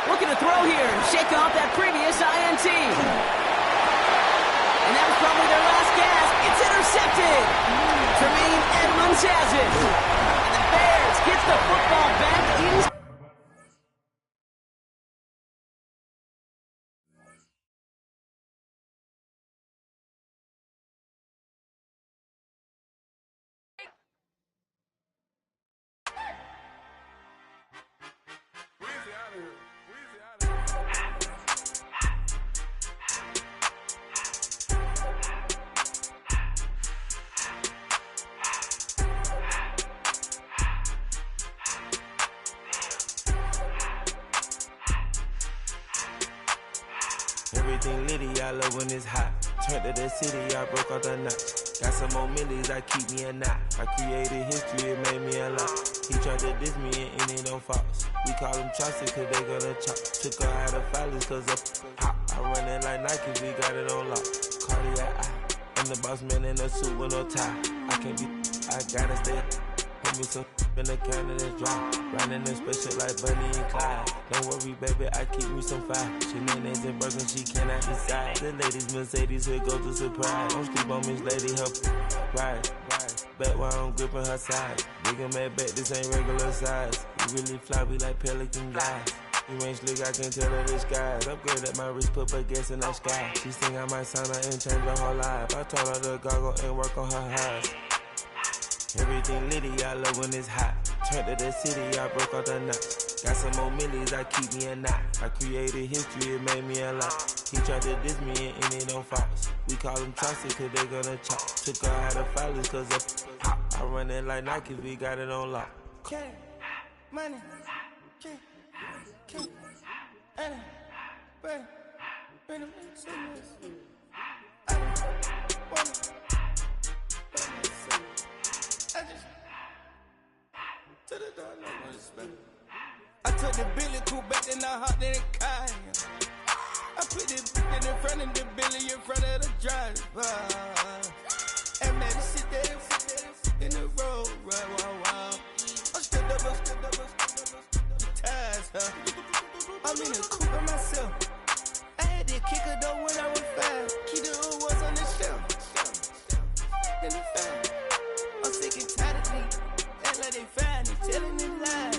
Looking to throw here and shake off that previous INT. And that was probably their last gasp. It's intercepted. Tremaine Edmonds has it. And the Bears get the football back in. Everything litty, I love when it's hot. Turned to the city, I broke out the notch. Got some more millies, I keep me a knot. I created history, it made me a lot. He tried to diss me and it don't false. We call them Chaucer cause they gonna chop. Took her out of filers cause of hop. I run it like Nike, we got it on lock. Cardiac eye. I'm the boss man in a suit with no tie. I can't be, I gotta stay. Put me some in the can of this dry. Riding in special like Bunny and Clyde. Don't worry, baby, I keep me some fire. She names and broken, she cannot decide. The ladies Mercedes, here go to surprise. Don't sleep on Miss Lady, help ride. Back while I'm gripping her side. Big and mad back, this ain't regular size. You really fly, we like Pelican guys. You ain't slick, I can tell her the skies. Upgrade at my wrist, put her gas in the sky. She think I might sign her and change her whole life. I told her to goggle and work on her highs. Everything litty, I love when it's hot. Turned to the city, I broke out the notch. Got some more millies, I keep me a knot. I created history, it made me a lot. He tried to diss me and it don't false. We call them Chaucer cause they gonna chop. Took her out of filers cause of hop. I run it like Nike, we got it on lock. Cash, money, cash, and bring them to I took the Billy Cool back and I hopped in the car. I put it in front of the Billy in front of the driver. And man, sit there in the road, right, wow. I'm still double, ties, huh? I'm in the coupe by myself. I had to kick her though when I was 5. Keep the was on the shelf. In the fan. I'm sick and tired of me. Act like they find it, telling them lies.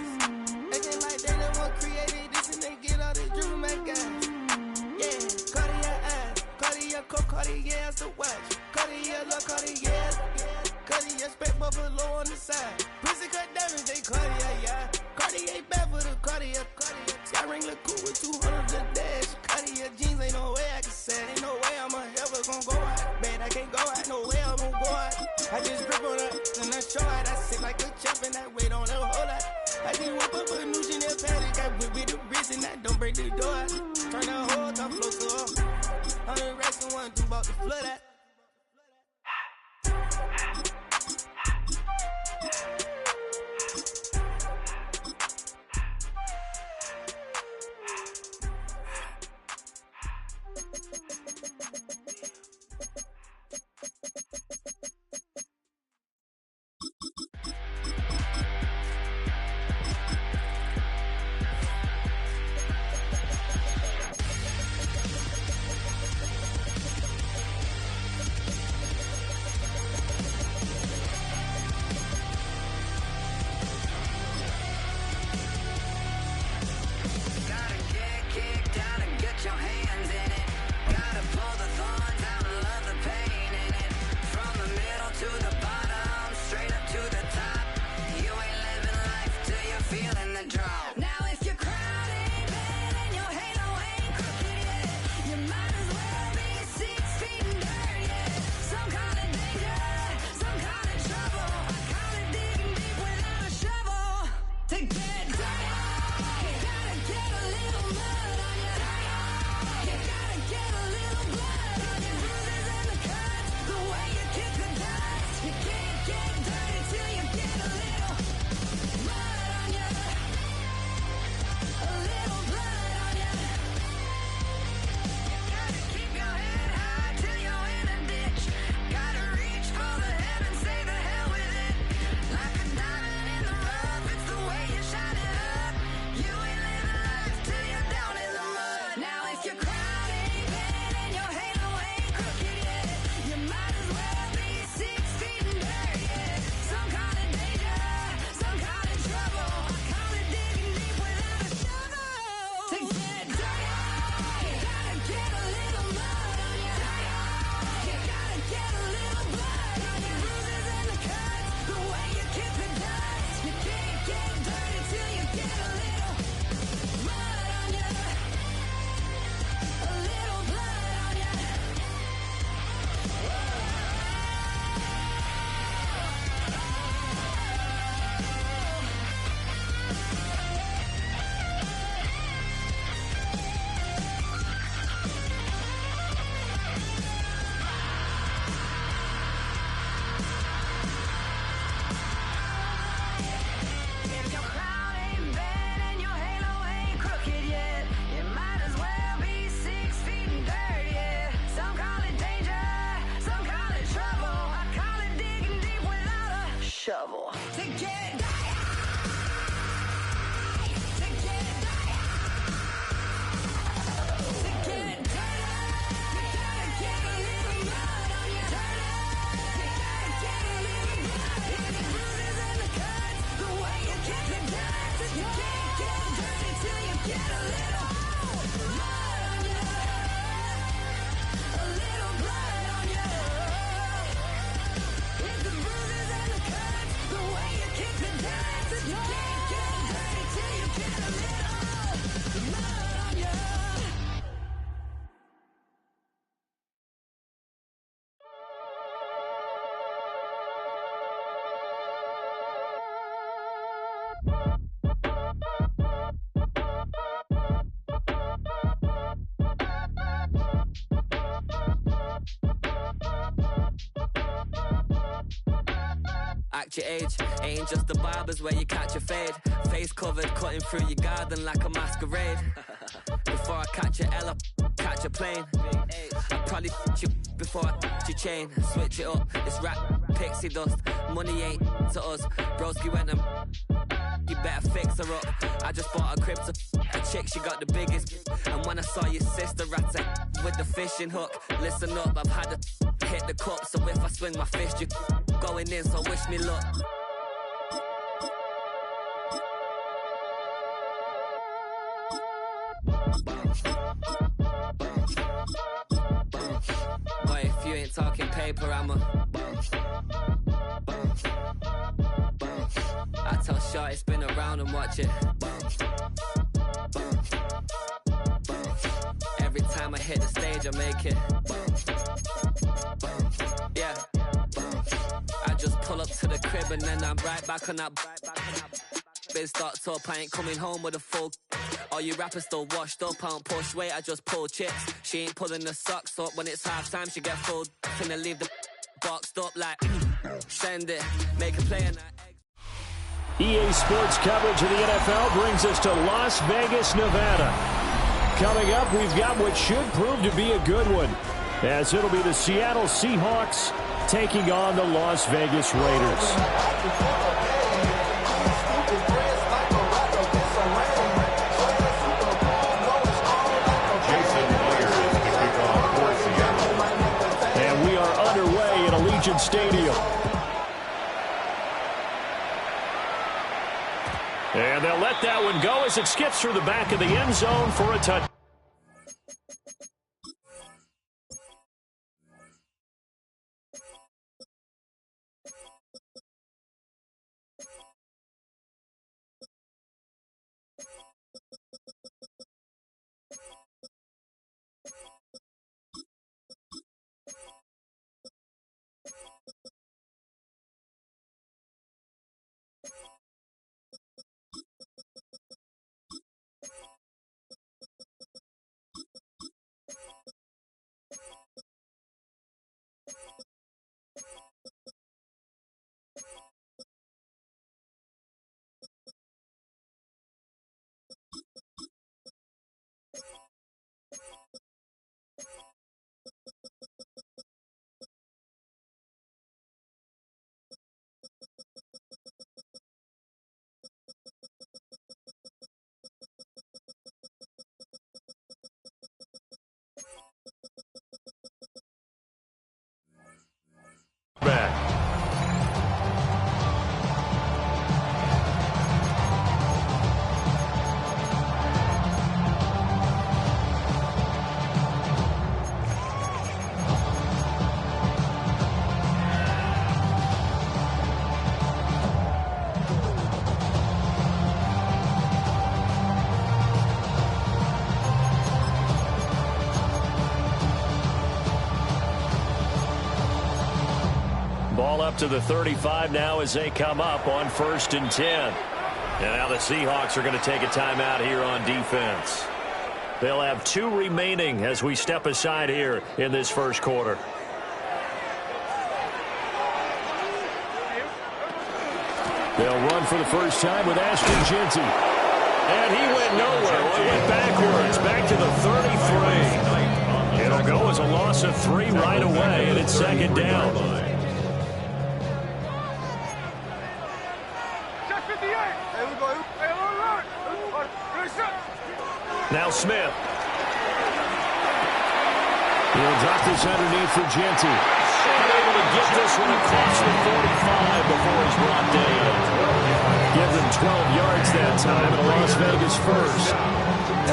Acting like they the one created this and they get all the dream my guys. Yeah, Cartier eyes, Cartier coat, Cartier as the watch. Cartier look, Cartier, Cartier spec buffalo on the side. Prison cut diamonds, they Cartier, yeah. Cartier bad for the Cartier. Sky ring look cool with 200 the dash. Cartier jeans, ain't no way I can say it. Ain't no way I'm ever gonna go out. Man, I can't go out, no way I'm gonna go out. I just grip on her and I show out. I sit like a champ and I wait on a whole lot. I just woke up a new Chanel paddock. I whip with the wrist and I don't break the door. Turn the whole top floor to up. 100 racks and 1, 2 bought the flood out. Act your age, ain't just the barbers where you catch a fade. Face covered, cutting through your garden like a masquerade. Before I catch a L, catch a plane. I probably you before I your chain. Switch it up, it's rap, pixie dust. Money ain't to us. Broski went and you better fix her up. I just bought a crib to a chick, she got the biggest. And when I saw your sister at it with the fishing hook, listen up, I've had to hit the cup. So if I swing my fist, you going in, so wish me luck. Boy, if you ain't talking paper, I'ma I tell Shorty spin around and watch it. Every time I hit the stage, I make it. Yeah. I just pull up to the crib and then I'm right back on that. Been stocked up, I ain't coming home with a full. All you rappers still washed up, I don't push weight, I just pull chips. She ain't pulling the socks up when it's halftime, she get full. Finna leave the boxed up like, send it, make a play and EA Sports coverage of the NFL brings us to Las Vegas, Nevada. Coming up, we've got what should prove to be a good one, as it'll be the Seattle Seahawks taking on the Las Vegas Raiders. And we are underway at Allegiant Stadium. And they'll let that one go as it skips through the back of the end zone for a touchdown. Back. Ball up to the 35 now as they come up on 1st and 10. And now the Seahawks are going to take a timeout here on defense. They'll have 2 remaining as we step aside here in this first quarter. They'll run for the first time with Ashton Jeanty. And he went nowhere. Well, he went backwards, back to the 33. It'll go as a loss of 3 right away, and it's 2nd down. Now Smith. He'll drop this underneath for Jeanty. Able to get this one across the 45 before he's brought down. Give them 12 yards that time, and a Las Vegas first.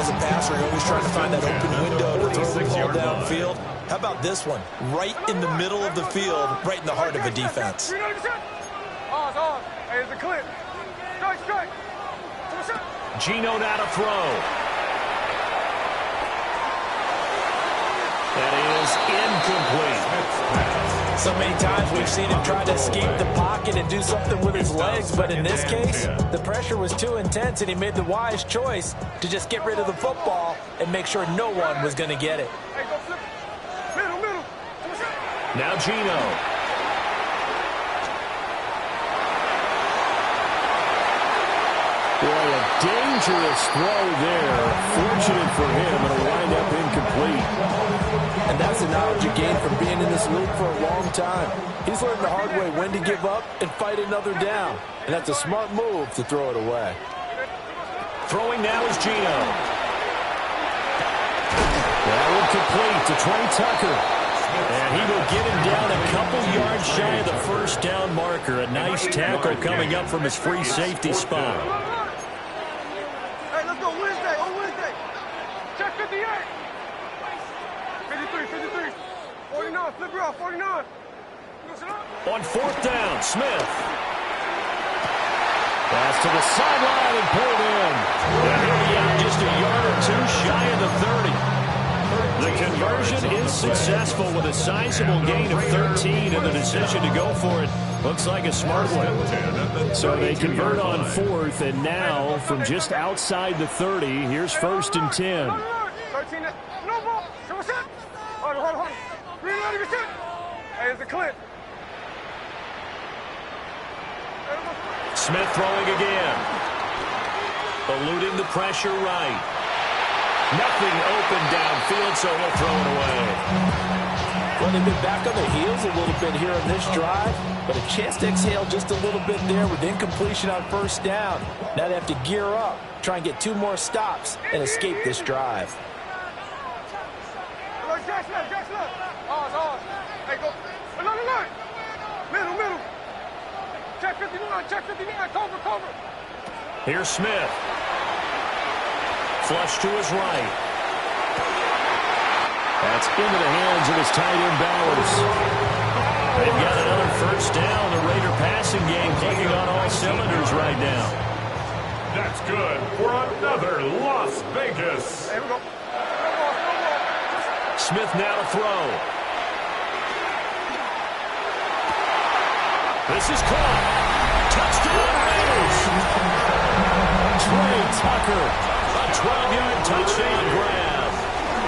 As a passer, you're always trying to find that open window to throw the ball downfield. How about this one? Right in the middle of the field, right in the heart of a defense. Hey, there's a clip. Strike. Geno now to throw. That is incomplete. So many times we've seen him try to escape the pocket and do something with his legs, but in this case, the pressure was too intense, and he made the wise choice to just get rid of the football and make sure no one was going to get it. Hey, go flip. Middle. Now Geno. Boy, a dangerous throw there. Fortunate for him, it'll wind up incomplete. And that's the knowledge you gain from being in this league for a long time. He's learned the hard way when to give up and fight another down. And that's a smart move to throw it away. Throwing now is Geno. That one complete to Trey Tucker. And he will get him down a couple yards shy of the first down marker. A nice tackle coming up from his free safety spot. Hey, let's go Wednesday. On Wednesday. Check 58. 53. 49. Flip her off. 49. On 4th down, Smith. Pass to the sideline and pulled in. And he'll be out just a yard or 2 shy of the 30. The conversion is successful with a sizable gain of 13, and the decision to go for it looks like a smart one. So they convert on 4th, and now from just outside the 30, here's 1st and 10. 13. No ball. Hold on. Reload your shit. Hey, it's a clip. Smith throwing again. Eluding the pressure right. Nothing open downfield, so he'll throw it away. Well, they've been back on their heels a little bit here on this drive, but a chance to exhale just a little bit there with incompletion on 1st down. Now they have to gear up, try and get 2 more stops, and escape this drive. Jackson. Pause. Hey, go. No. Middle. Check 59. Cover. Here's Smith. Flush to his right. That's into the hands of his tight end Bowers. They've got another 1st down. The Raider passing game kicking on all cylinders right now. That's good for another Las Vegas. Here we go. Smith now to throw. This is caught. Touchdown Raiders. Trey Tucker. A 12-yard touchdown grab.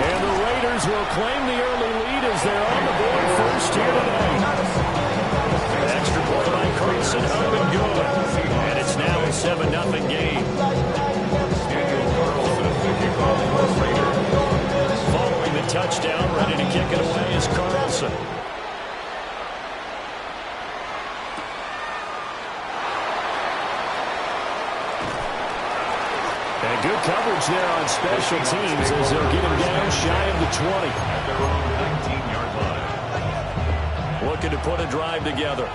And the Raiders will claim the early lead as they're on the board first here today. Extra point by Carlson up and good. And it's now a 7-0 game. Daniel Carlson, the kickoff for Raiders. Following the touchdown, ready to kick it away is Carlson. And good coverage there on special teams as they'll get him down shy of the 20. At their own 19-yard line. Looking to put a drive together.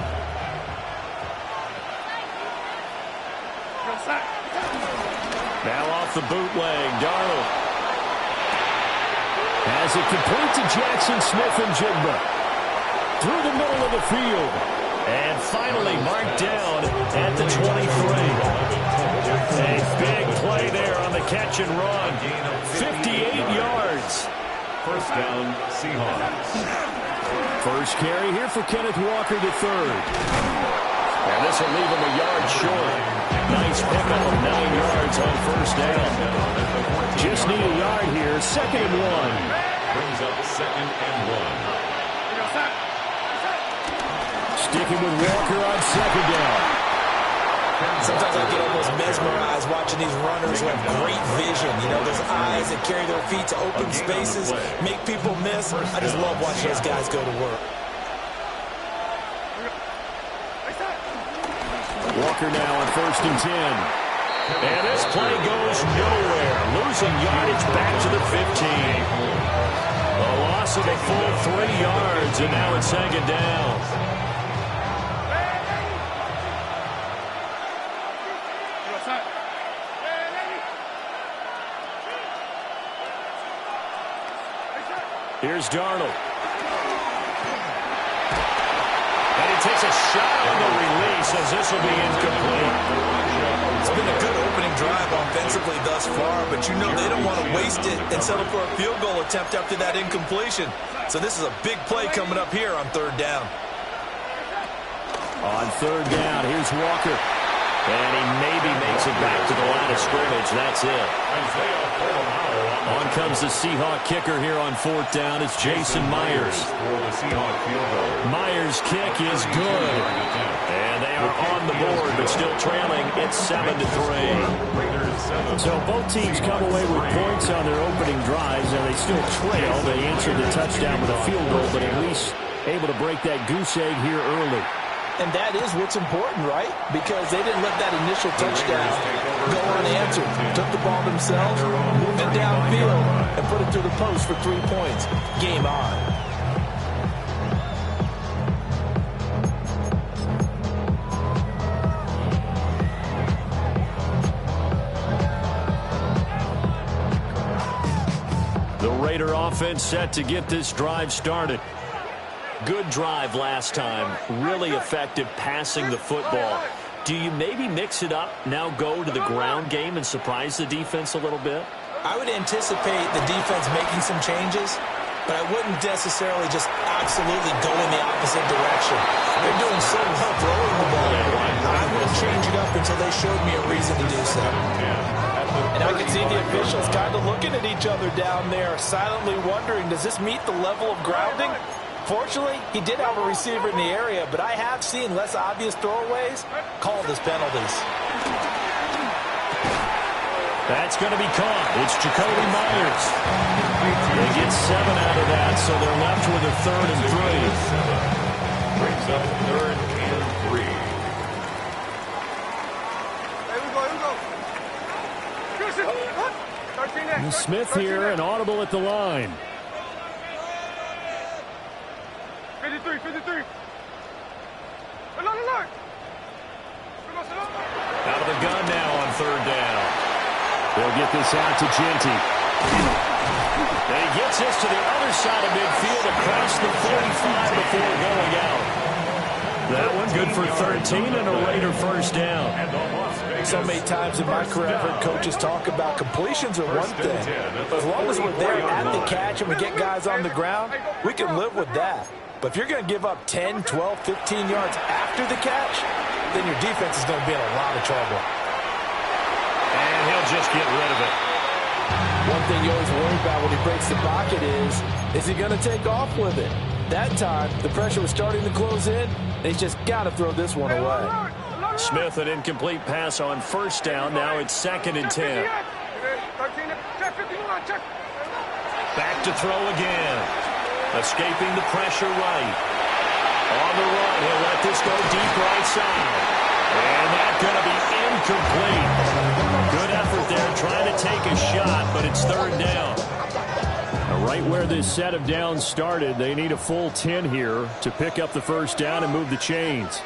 Now off the bootleg, Darnold. Has it complete to Jackson Smith-Njigba. Through the middle of the field. And finally marked down at the 23. A big play there on the catch and run. 58 yards. 1st down, Seahawks. First carry here for Kenneth Walker III. And this will leave him a yard short. Nice pickup of 9 yards on 1st down. Just need a yard here. 2nd and 1. Brings up 2nd and 1. Sticking with Walker on 2nd down. Sometimes I get almost mesmerized watching these runners who have great vision. You know, those eyes that carry their feet to open spaces, make people miss. I just love watching those guys go to work. Walker now on 1st and 10. And this play goes nowhere. Losing yardage back to the 15. A loss of a full 3 yards, and now it's 2nd down. Here's Darnold. And he takes a shot on the release as this will be incomplete. It's been a good opening drive offensively thus far, but you know they don't want to waste it and settle for a field goal attempt after that incompletion. So this is a big play coming up here on 3rd down. On 3rd down, here's Walker. And he maybe makes it back to the line of scrimmage. That's it. On comes the Seahawk kicker here on 4th down. It's Jason Myers. Myers' kick is good. And they are on the board, but still trailing. It's 7-3. So both teams come away with points on their opening drives, and they still trail. They answered the touchdown with a field goal, but at least able to break that goose egg here early. And that is what's important, right? Because they didn't let that initial touchdown go unanswered. Took the ball themselves, moved it downfield, and put it through the post for 3 points. Game on. The Raider offense set to get this drive started. Good drive last time. Really effective passing the football. Do you maybe mix it up, now go to the ground game and surprise the defense a little bit? I would anticipate the defense making some changes, but I wouldn't necessarily just absolutely go in the opposite direction. They're doing so well throwing the ball. I wouldn't change it up until they showed me a reason to do so. And I can see the officials kind of looking at each other down there, silently wondering, does this meet the level of grounding? Fortunately, he did have a receiver in the area, but I have seen less obvious throwaways called as penalties. That's going to be caught. It's Jacoby Myers. They get 7 out of that, so they're left with a 3rd and 3. Brings up 3rd and 3. Hey, we go. Smith here, an audible at the line. 53. Out of the gun now on 3rd down. They'll get this out to Genty. And he gets this to the other side of midfield across the 45 before going out. That one good for 13 and a Raider first down. So many times in my career, I've heard coaches talk about completions are one thing. But as long as we're there at the catch and we get guys on the ground, we can live with that. But if you're going to give up 10, 12, 15 yards after the catch, then your defense is going to be in a lot of trouble. And he'll just get rid of it. One thing you always worry about when he breaks the pocket is he going to take off with it? That time, the pressure was starting to close in, and he's just got to throw this one away. Smith, an incomplete pass on 1st down. Now it's 2nd and 10. Back to throw again. Escaping the pressure right. On the run, he'll let this go deep right side. And that's going to be incomplete. Good effort there, trying to take a shot, but it's 3rd down. Now, right where this set of downs started, they need a full 10 here to pick up the 1st down and move the chains.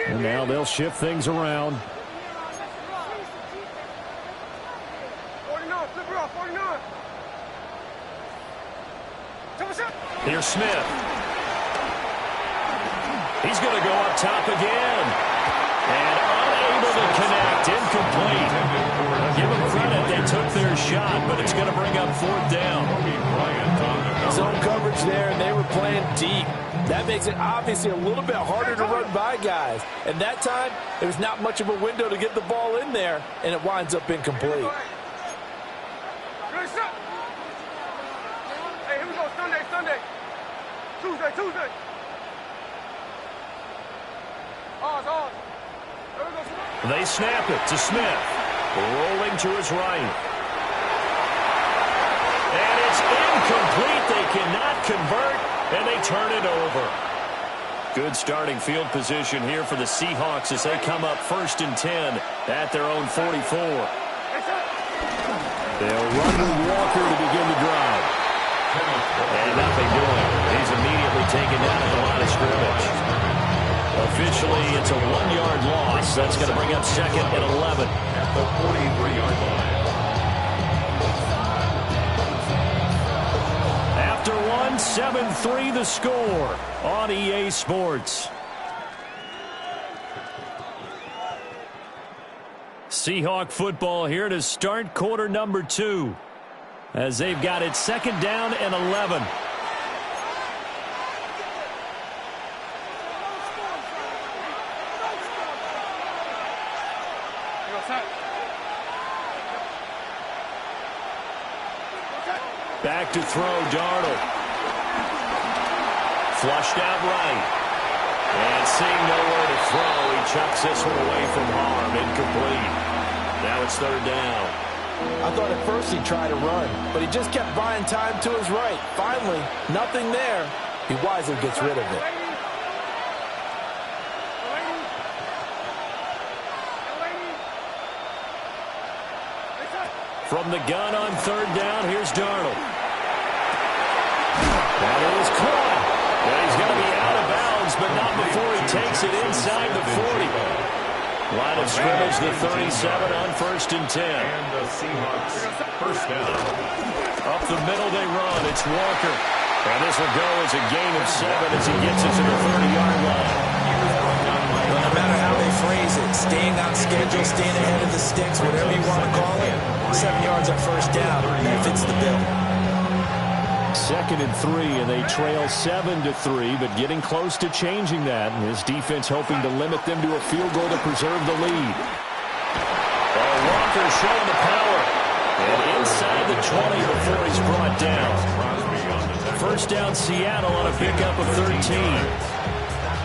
And now they'll shift things around. 49. Here's Smith. He's going to go up top again. And unable to connect. Incomplete. Give them credit. They took their shot, but it's going to bring up 4th down. Zone coverage there, and they were playing deep. That makes it obviously a little bit harder to run by guys. And that time, there was not much of a window to get the ball in there, and it winds up incomplete. Hey, here we go. Sunday. Tuesday. Ours. They snap it to Smith. Rolling to his right. And it's incomplete. They cannot convert, and they turn it over. Good starting field position here for the Seahawks as they come up 1st and 10 at their own 44. They'll run with Walker to begin the drive. And nothing doing. He's immediately taken down at the line of scrimmage. Officially, it's a 1-yard loss. That's going to bring up 2nd and 11. At the 43-yard line. After 7-3 the score on EA Sports. Seahawk football here to start quarter number 2 as they've got it 2nd down and 11. Back to throw, Darnold. Flushed out right. And seeing nowhere to throw, he chucks this one away from harm. Incomplete. Now it's 3rd down. I thought at first he'd try to run, but he just kept buying time to his right. Finally, nothing there. He wisely gets rid of it. From the gun on 3rd down, here's Darnold. That is caught. And he's going to be out of bounds, but not before he takes it inside the 40. Line of scrimmage, the 37 on 1st and 10. And the Seahawks 1st down. Up the middle they run. It's Walker. And this will go as a gain of 7 as he gets it to the 30-yard line. Well, no matter how they phrase it, staying on schedule, staying ahead of the sticks, whatever you want to call it. 7 yards on first down, that fits the bill. 2nd and 3, and they trail 7-3, but getting close to changing that. And his defense hoping to limit them to a field goal to preserve the lead. Walker showing the power. And inside the 20 before he's brought down. First down, Seattle on a pickup of 13.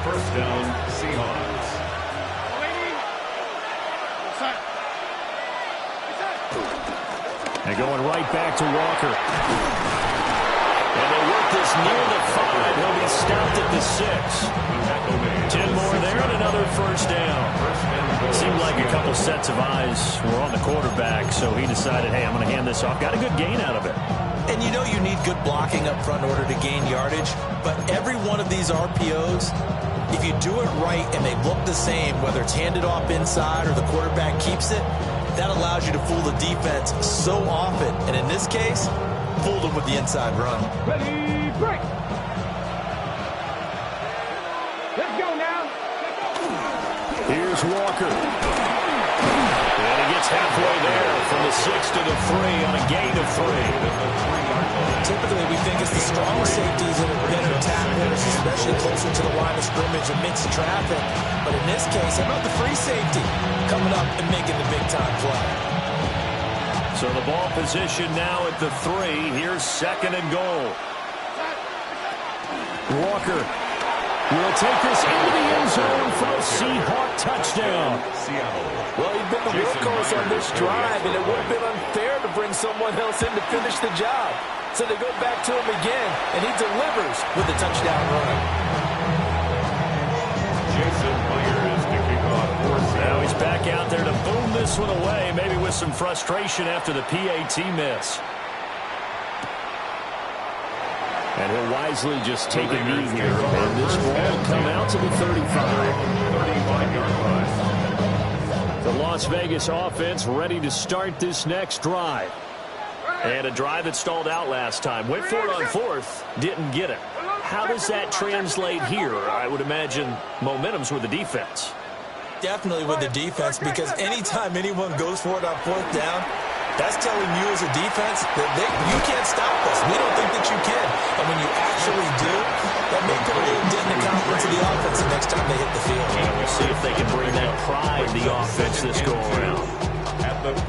First down, Seahawks. And going right back to Walker. And they work this near the 5. He'll be stopped at the 6. 10 more there and another first down. Seemed like a couple sets of eyes were on the quarterback, so he decided, hey, I'm going to hand this off. Got a good gain out of it. And you know you need good blocking up front in order to gain yardage, but every one of these RPOs, if you do it right and they look the same, whether it's handed off inside or the quarterback keeps it, that allows you to fool the defense so often. And in this case, fooled them with the inside run. Ready, break. Let's go now. Here's Walker. And he gets halfway there from the 6 to the 3 on a gain of 3. Typically, we think it's the strong safeties that are better tacklers, especially closer to the line of scrimmage amidst traffic. But in this case, how about the free safety coming up and making the big-time play? So the ball position now at the 3. Here's 2nd and goal. Walker will take this into the end zone for a Seahawk touchdown. Well, he's been the workhorse on this drive, and it would have been unfair to bring someone else in to finish the job. So they go back to him again, and he delivers with a touchdown run. Jason Myers kicking off. Now he's back out there to boom this one away, maybe with some frustration after the PAT miss. And he'll wisely just take a knee here, and this ball will come out to the 35. 35-yard line. The Las Vegas offense ready to start this next drive. And a drive that stalled out last time. Went for it on 4th, didn't get it. How does that translate here? I would imagine momentum's with the defense. Definitely with the defense, because anytime anyone goes for it on 4th down, that's telling you as a defense that you can't stop us. We don't think that you can. And when you actually do, that may put a little dent in the confidence of the offense the next time they hit the field. And we'll see if they can bring that pride, the offense, this go around.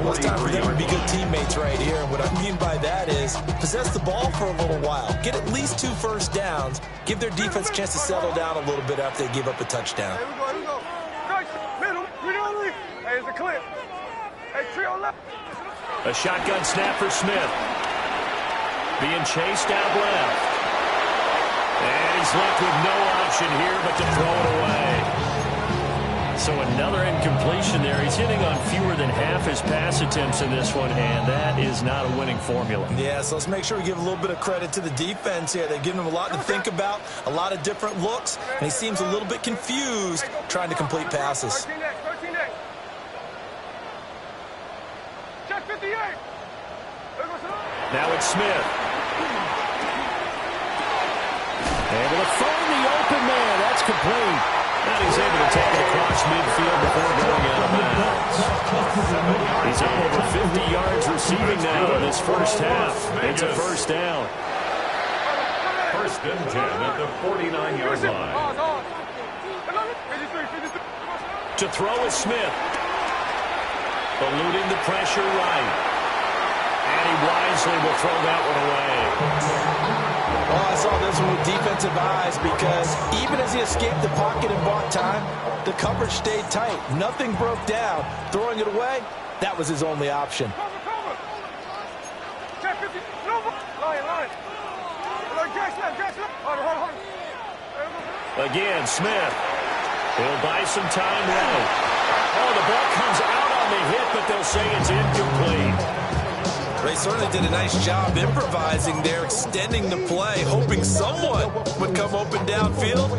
Well, it's time for them to be good teammates right here. And what I mean by that is possess the ball for a little while. Get at least 2 first downs. Give their defense a chance to settle down a little bit after they give up a touchdown. Here we go. Middle. Hey, it's a clip. Hey, trio left. A shotgun snap for Smith. Being chased out left. And he's left with no option here but to throw it away. So another incompletion there. He's hitting on fewer than half his pass attempts in this one, and that is not a winning formula. Yeah, so let's make sure we give a little bit of credit to the defense here. They've given him a lot to think about, a lot of different looks, and he seems a little bit confused trying to complete passes. 13 next. Check 58. Now it's Smith. Able to find the open man. That's complete. And he's able to take it across midfield before going out of bounds. He's up over 50 yards receiving now in this first half. It's a first down. First and 10 at the 49-yard line. To throw is Smith. Eluding the pressure right. And he wisely will throw that one away. Well, I saw this one with defensive eyes because even as he escaped the pocket and bought time, the coverage stayed tight. Nothing broke down. Throwing it away, that was his only option. Again, Smith. He'll buy some time right. Oh, the ball comes out on the hit, but they'll say it's incomplete. They certainly did a nice job improvising there, extending the play, hoping someone would come open downfield,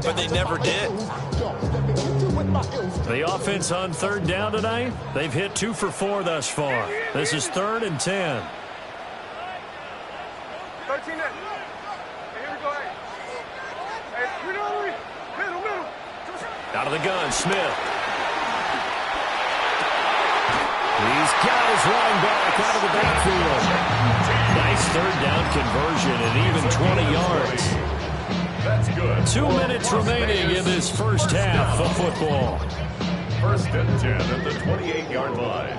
but they never did. The offense on 3rd down tonight, they've hit 2 for 4 thus far. This is 3rd and 10. 13 next. Here we go. Hey, middle. Out of the gun, Smith. he's got his running back out of the backfield. Nice third down conversion and even 20 yards. That's good. 2 minutes remaining in this first half of football. First and 10 at the 28-yard line.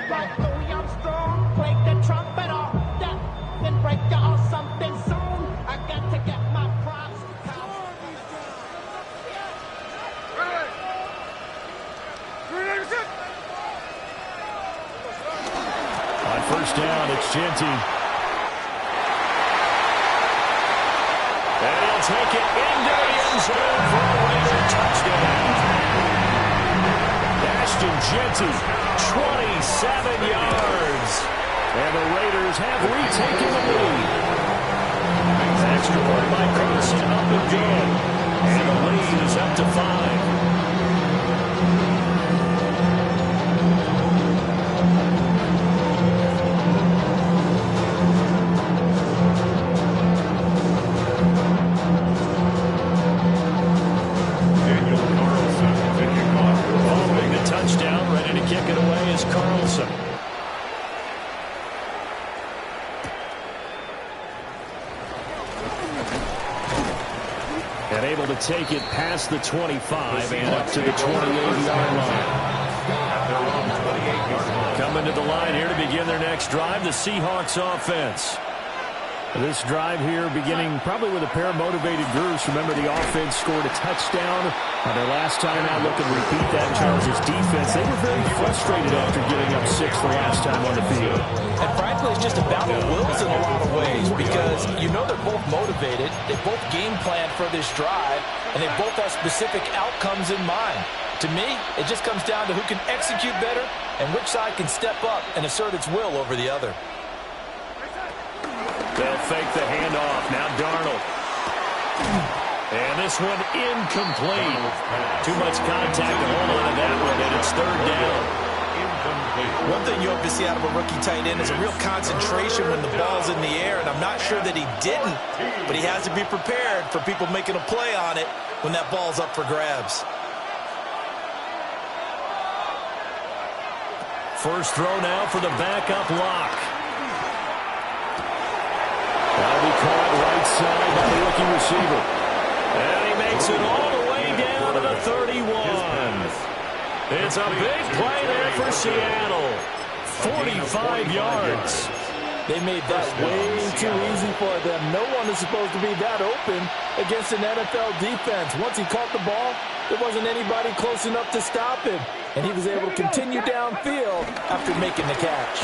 Like Louis Armstrong, play the trumpet off, then break or something soon. I got to get my props. On first down, it's Genty. And he'll take it into the end zone for a Raider touchdown. Ashton Genty, 27 yards. And the Raiders have retaken the lead. Extra point by Carlson, up and good. And the lead is up to 5. Touchdown, ready to kick it away is Carlson. And able to take it past the 25 and up to the 28-yard line. Coming to the line here to begin their next drive, the Seahawks offense. This drive here beginning probably with a pair of motivated groups. Remember, the offense scored a touchdown on their last time out. Looking to repeat that. Charles' defense, they were very frustrated after giving up 6 the last time on the field. And frankly, it's just a battle of wills in a lot of ways because you know they're both motivated. They both game plan for this drive, and they both have specific outcomes in mind. To me, it just comes down to who can execute better and which side can step up and assert its will over the other. They'll fake the handoff. Now Darnold. And this one incomplete. Too much contact to hold on to that one, and it's third down. One thing you hope to see out of a rookie tight end is a real concentration when the ball's in the air, and I'm not sure that he didn't, but he has to be prepared for people making a play on it when that ball's up for grabs. First throw now for the backup lock. That'll be caught right side by the rookie receiver. And he makes it all the way down to the 31. It's a big play there for Seattle. 45 yards. They made that way too easy for them. No one is supposed to be that open against an NFL defense. Once he caught the ball, there wasn't anybody close enough to stop him. And he was able to continue downfield after making the catch.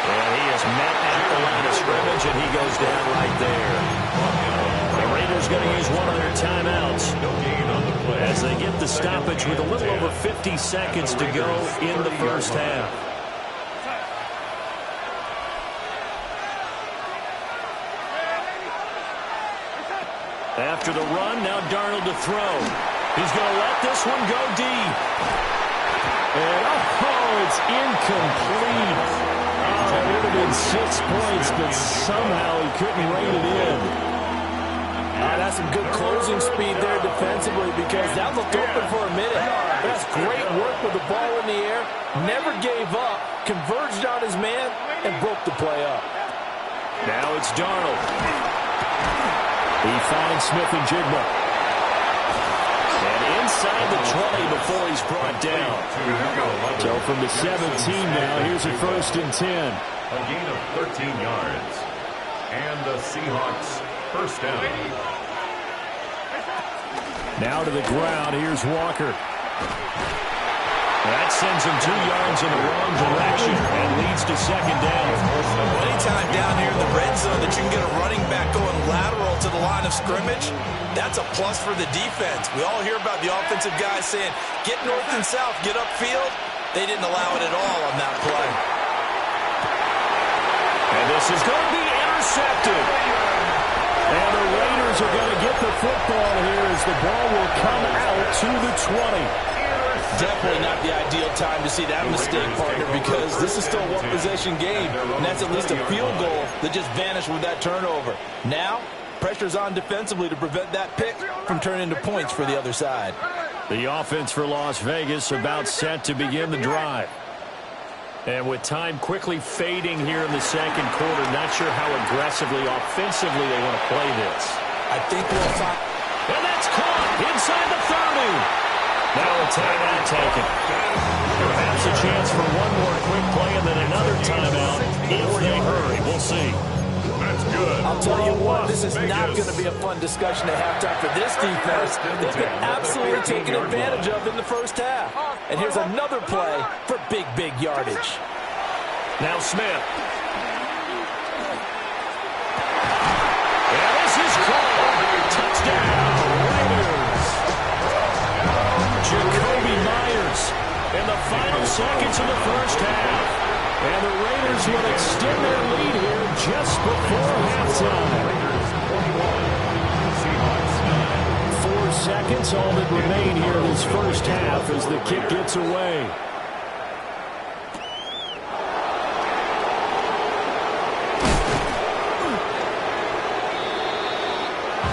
And he is met at the line of scrimmage, and he goes down right there. The Raiders going to use one of their timeouts as they get the stoppage with a little over 50 seconds to go in the first half. After the run, now Darnold to throw. He's going to let this one go deep. And it's incomplete. It would have been 6 points, but somehow he couldn't rein it in. That's some good closing speed there defensively because that looked open for a minute. That's great work with the ball in the air. Never gave up, converged on his man, and broke the play up. Now it's Darnold. He finds Smith-Njigba. And inside the 20 before he's brought down. So from the 17 now, here's a first and 10. A gain of 13 yards. And the Seahawks first down. Now to the ground, here's Walker. That sends him 2 yards in the wrong direction and leads to second down. Anytime down here in the red zone that you can get a running back going lateral to the line of scrimmage, that's a plus for the defense. We all hear about the offensive guys saying, get north and south, get upfield. They didn't allow it at all on that play. And this is going to be intercepted. And the Raiders are going to get the football here as the ball will come out to the 20. Definitely not the ideal time to see that mistake, partner, because this is still a one-possession game, and that's at least a field goal that just vanished with that turnover. Now, pressure's on defensively to prevent that pick from turning into points for the other side. The offense for Las Vegas about set to begin the drive. And with time quickly fading here in the second quarter, not sure how aggressively, offensively they want to play this. I think we'll find... And that's caught inside the 30. Now a timeout taken. Perhaps a chance for one more quick play and then another timeout if they hurry. We'll see. That's good. I'll tell you what, this is not going to be a fun discussion at halftime for this defense. They've been absolutely taken advantage of in the first half. And here's another play for big yardage. Now Smith. And this is called. Touchdown, Raiders. Jacoby Myers in the final seconds of the first half. And the Raiders will extend their lead here just before halftime. 4 seconds, all that remain here in this first half as the kick gets away.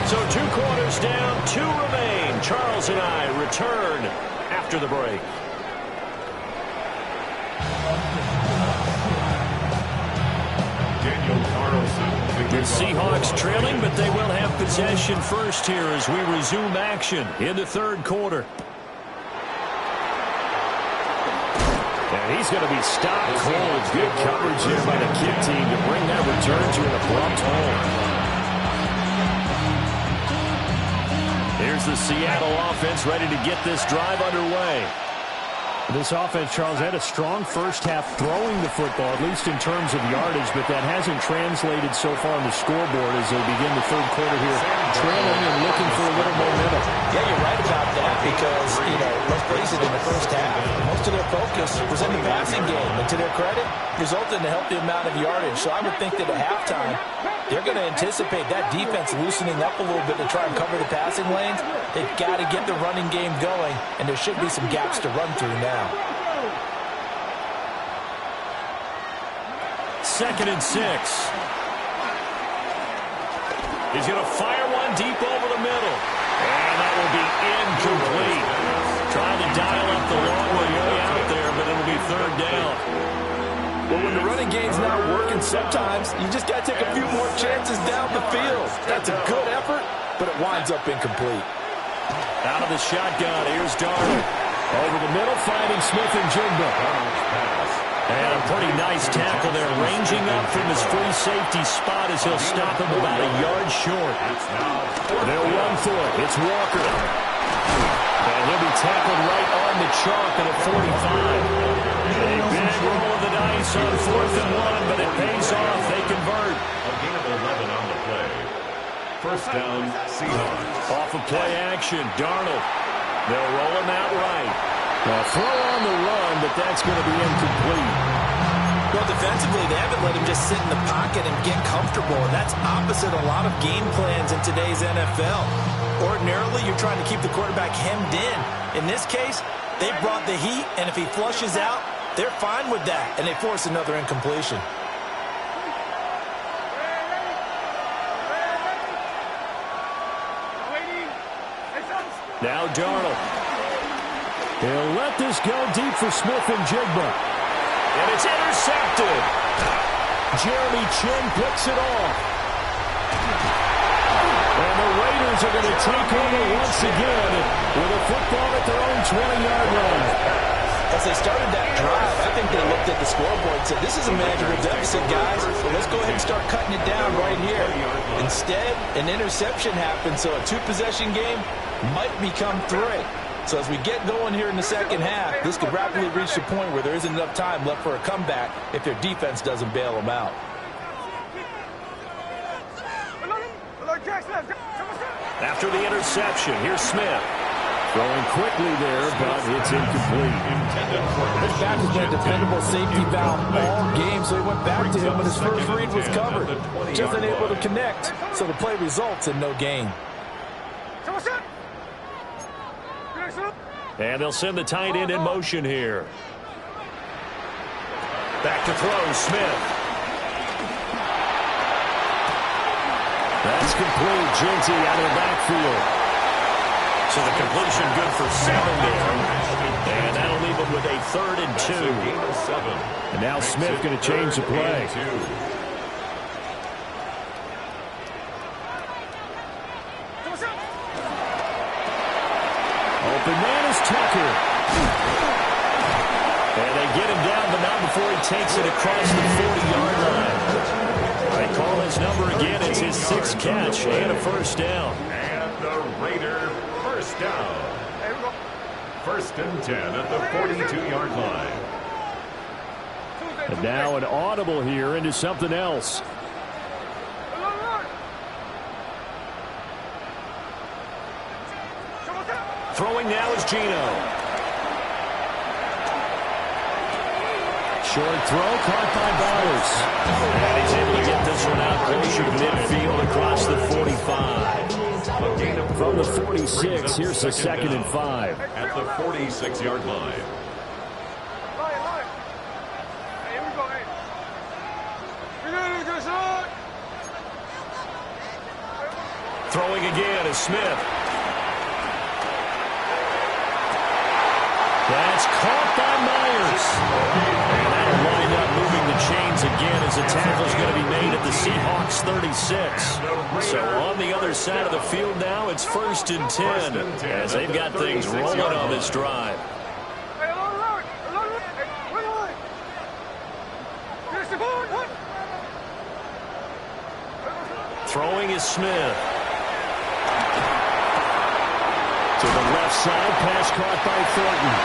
So 2 quarters down, 2 remain. Charles and I return after the break. The Seahawks trailing, but they will have possession first here as we resume action in the third quarter. And he's going to be stopped cold. Good coverage here by the kick team to bring that return to an abrupt halt. Here's the Seattle offense ready to get this drive underway. This offense, Charles, had a strong first half throwing the football, at least in terms of yardage, but that hasn't translated so far on the scoreboard as they begin the third quarter here, trailing and looking for a little momentum. Yeah, you're right about that because, let's face it, in the first half, most of their focus was in the passing game, and to their credit, resulted in a healthy amount of yardage. So I would think that at halftime, they're going to anticipate that defense loosening up a little bit to try and cover the passing lanes. They've got to get the running game going, and there should be some gaps to run through now. 2nd and 6. He's going to fire one deep over the middle. And that will be incomplete. Trying to dial up the long way out there, but it'll be 3rd down. Well, when the running game's not working, sometimes you just got to take a few more chances down the field. That's a good effort, but it winds up incomplete. Out of the shotgun, here's Darnold. Over the middle, finding Smith-Njigba. And a pretty nice tackle there, ranging up from his free safety spot as he'll stop him about a yard short. They'll run for it. It's Walker. And he'll be tackled right on the chalk at a 45. A big roll of the dice on 4th and 1, but it pays off. They convert. A gain of 11 on the play. First down, Seahawks. Off of play action, Darnold. They'll roll him out right. Now throw on the run, but that's going to be incomplete. Well, defensively, they haven't let him just sit in the pocket and get comfortable, and that's opposite a lot of game plans in today's NFL. Ordinarily, you're trying to keep the quarterback hemmed in. In this case, they brought the heat, and if he flushes out, they're fine with that, and they force another incompletion. Now Darnold. He'll let this go deep for Smith-Njigba. And it's intercepted. Jeremy Chinn picks it off. And the Raiders are going to take over once again with a football at their own 20-yard line. As they started that drive, I think they looked at the scoreboard and said, this is a manageable deficit, guys. Well, let's go ahead and start cutting it down right here. Instead, an interception happened, so a 2-possession game might become 3. So as we get going here in the second half, this could rapidly reach the point where there isn't enough time left for a comeback if their defense doesn't bail them out. After the interception, here's Smith. Throwing quickly there, but it's incomplete. This back has been a dependable safety valve all game, so he went back to him, but his first read was covered. Just unable to connect, so the play results in no gain. And they'll send the tight end in motion here. Back to throw, Smith. That's complete. Jinty out of the backfield. So the completion good for 7 there. And that'll leave them with a 3rd and 2. And now Smith going to change the play. Open man is Tucker. And they get him down, but not before he takes it across the 40-yard line. They call his number again. It's his 6th catch and a 1st down. And the Raider first down. 1st and 10 at the 42-yard line. And now an audible here into something else. Throwing now is Geno. Short throw caught by Bowers. And he's able to get this one out closer to midfield across the 45. From the 46, here's the 2nd and 5. At the 46-yard line. Throwing again is Smith. That's caught by Myers. And that'll wind up moving the chains again as the tackle's going to be made at the Seahawks 36. So on the other side of the field now, it's 1st and 10 as they've got things rolling on this drive. Throwing is Smith. To the left side, pass caught by Thornton.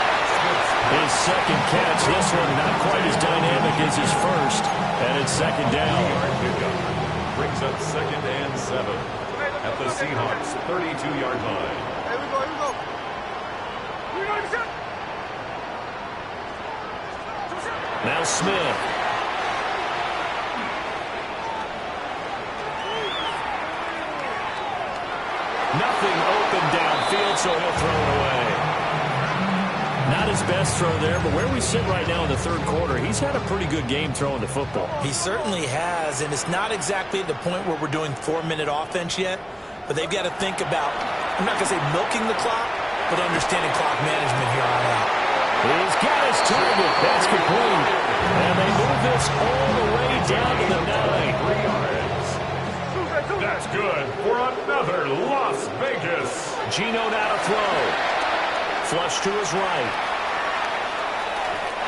His 2nd catch, this one not quite as dynamic as his 1st, and it's 2nd down. Brings up 2nd and 7 at the Seahawks 32-yard line. Now Smith. Nothing open downfield, so he'll throw it away. Not his best throw there, but where we sit right now in the 3rd quarter, he's had a pretty good game throwing the football. He certainly has, and it's not exactly at the point where we're doing 4-minute offense yet, but they've got to think about, I'm not going to say milking the clock, but understanding clock management here on out. He's got his target. That's complete. And they move this all the way down to the 9. That's good for another Las Vegas. Geno now to throw. Flush to his right.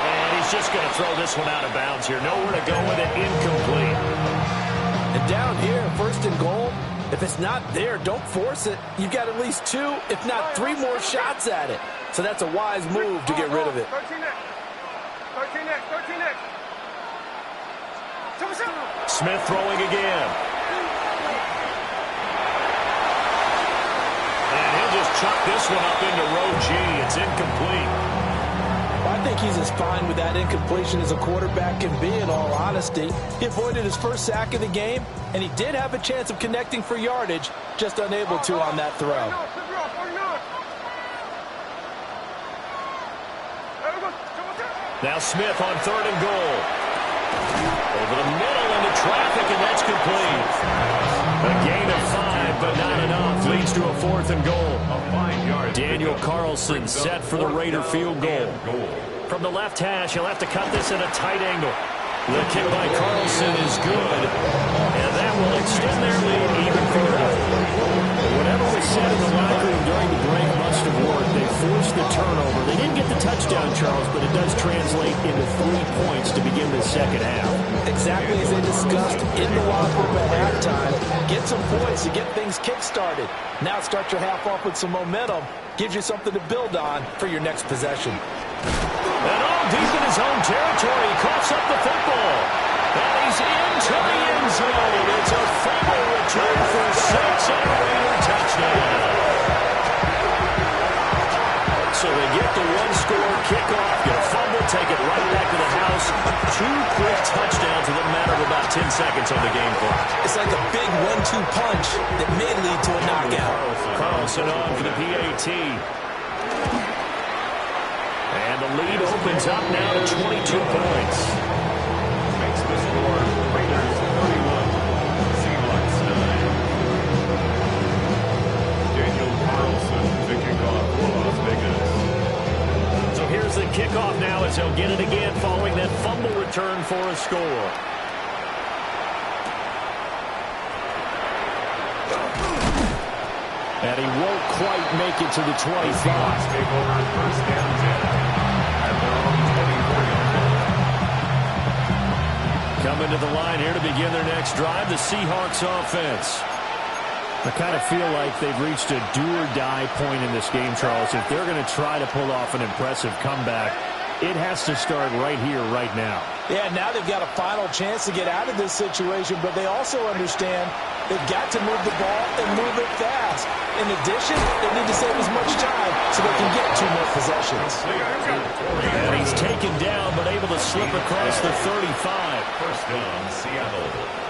And he's just going to throw this one out of bounds here. Nowhere to go with it. Incomplete. And down here, 1st and goal, if it's not there, don't force it. You've got at least 2, if not 3 more shots at it. So that's a wise move to get rid of it. 13 next. Smith throwing again. And he'll just chuck this one up into row G. It's incomplete. I think he's as fine with that incompletion as a quarterback can be, in all honesty. He avoided his 1st sack of the game, and he did have a chance of connecting for yardage, just unable to on that throw. Now Smith on 3rd and goal. Over the middle into traffic, and that's complete. A gain of 5, but not enough. Leads to a 4th and goal. Daniel Carlson set for the Raider field goal. From the left hash, he'll have to cut this at a tight angle. The kick by Carlson is good, and that will extend their lead even further. Whatever was said in the locker room during the break must have worked. They forced the turnover. They didn't get the touchdown, Charles, but it does translate into 3 points to begin the 2nd half. Exactly as they discussed in the locker room at halftime. Get some points to get things kick-started. Now start your half off with some momentum. Gives you something to build on for your next possession. And all deep in his own territory, he coughs up the football. And he's into the end zone. It's a fumble return for 6 and a Raider touchdown. So they get the 1-score kickoff, get a fumble, take it right back to the house. 2 quick touchdowns with a matter of about 10 seconds on the game clock. It's like a big 1-2 punch that may lead to a knockout. Carlson on for the PAT. And the lead opens up now to 22 points. Makes the score Raiders 31, Seahawks 9. Daniel Carlson Carlson to kick off for Las Vegas. So here's the kickoff now as they'll get it again following that fumble return for a score. And he won't quite make it to the 25. Take over first down 10 at their own 24-yard line. Coming to the line here to begin their next drive, the Seahawks offense. I kind of feel like they've reached a do-or-die point in this game, Charles. If they're going to try to pull off an impressive comeback, it has to start right here, right now. Yeah, now they've got a final chance to get out of this situation, but they also understand they've got to move the ball and move it fast. In addition, they need to save as much time so they can get 2 more possessions. And he's taken down, but able to slip across the 35. First down, Seattle.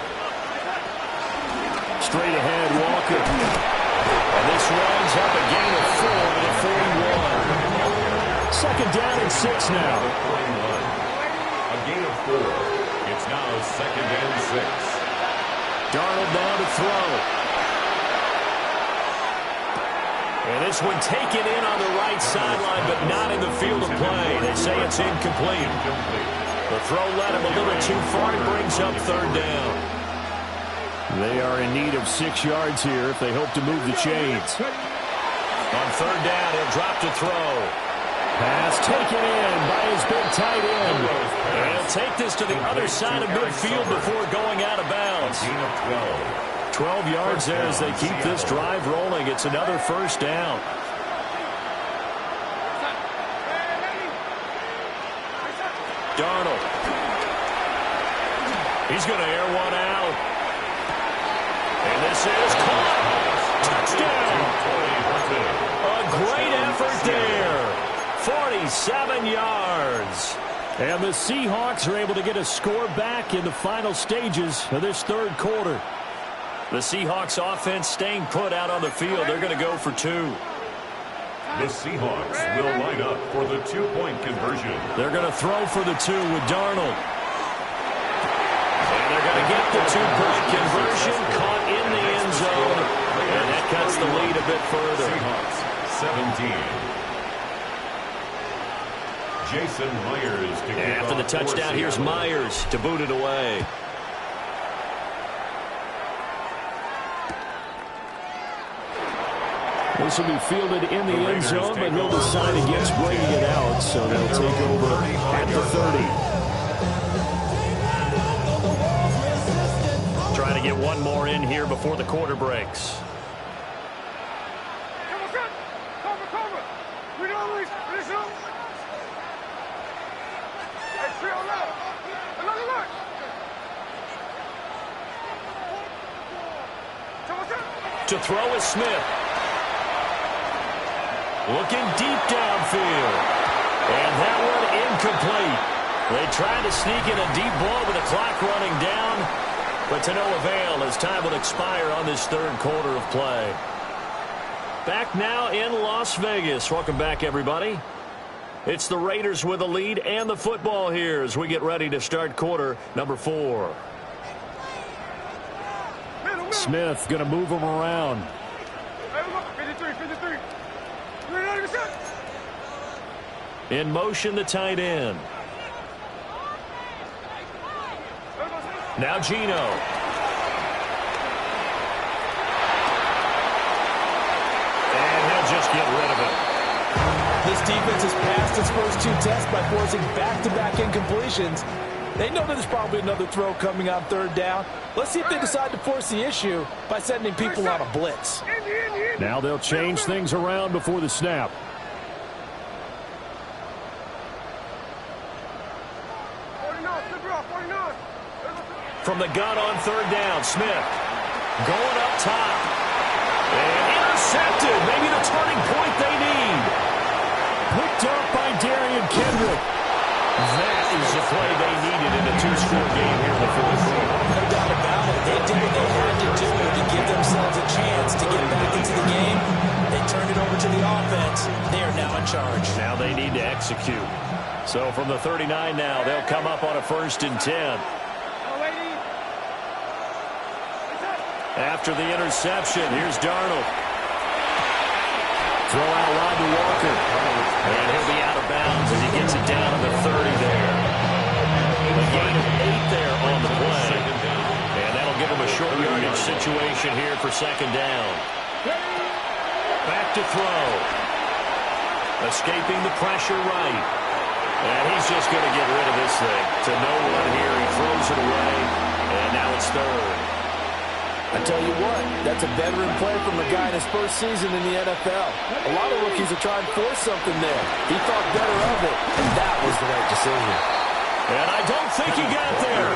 Straight ahead, Walker. And this winds up a gain of 4 to the 41. Second down and 6 now. A gain of 4. It's now second and 6. Darnold now to throw. And this one taken in on the right sideline, but not in the field of play. They say it's incomplete. The throw led him a little too far. It brings up third down. They are in need of 6 yards here if they hope to move the chains. On third down, he'll drop to throw. Pass taken in by his big tight end. And he'll take this to the other side of midfield before going out of bounds. 12 yards there as they keep this drive rolling. It's another first down. Darnold. He's going to air one out. And this is caught. Touchdown. A great effort there. 47 yards. And the Seahawks are able to get a score back in the final stages of this third quarter. The Seahawks offense staying put out on the field. They're going to go for 2. The Seahawks will line up for the 2-point conversion. They're going to throw for the 2 with Darnold. And they're going to get the 2-point conversion caught in the end zone. And that cuts the lead a bit further. Seahawks 17. Jason Myers to kick after the touchdown, here's Myers to boot it away. This will be fielded in the end zone, but he'll decide against bringing it out, so they'll take over at the 30. Trying to get one more in here before the quarter breaks. To throw is Smith. Looking deep downfield. And that one incomplete. They tried to sneak in a deep ball with the clock running down, but to no avail as time will expire on this third quarter of play. Back now in Las Vegas. Welcome back, everybody. It's the Raiders with the lead and the football here as we get ready to start quarter number 4. Smith going to move him around. 53. In motion, the tight end. Now Geno. And he'll just get rid of it. This defense has passed its first 2 tests by forcing back-to-back incompletions. They know that there's probably another throw coming on third down. Let's see if they decide to force the issue by sending people on a blitz. Now they'll change things around before the snap. From the gun on third down, Smith going up top. And intercepted. Maybe the turning point they need. Picked up by Darian Kendrick. That is the play they needed in a 2-score game here in the fourth quarter. No doubt about it. They did what they had to do to give themselves a chance to get back into the game. They turned it over to the offense. They are now in charge. Now they need to execute. So from the 39 now, they'll come up on a 1st and 10. After the interception, here's Darnold. Throw out wide to Walker. And he'll be out of bounds as he gets it down to the 30 there. A gain of 8 there on the play. And that'll give him a short yardage situation here for second down. Back to throw. Escaping the pressure right. And he's just going to get rid of this thing. To no one here. He throws it away. And now it's third. I tell you what, that's a veteran play from a guy in his first season in the NFL. A lot of rookies are trying to force something there. He thought better of it, and that was the right decision. And I don't think he got there.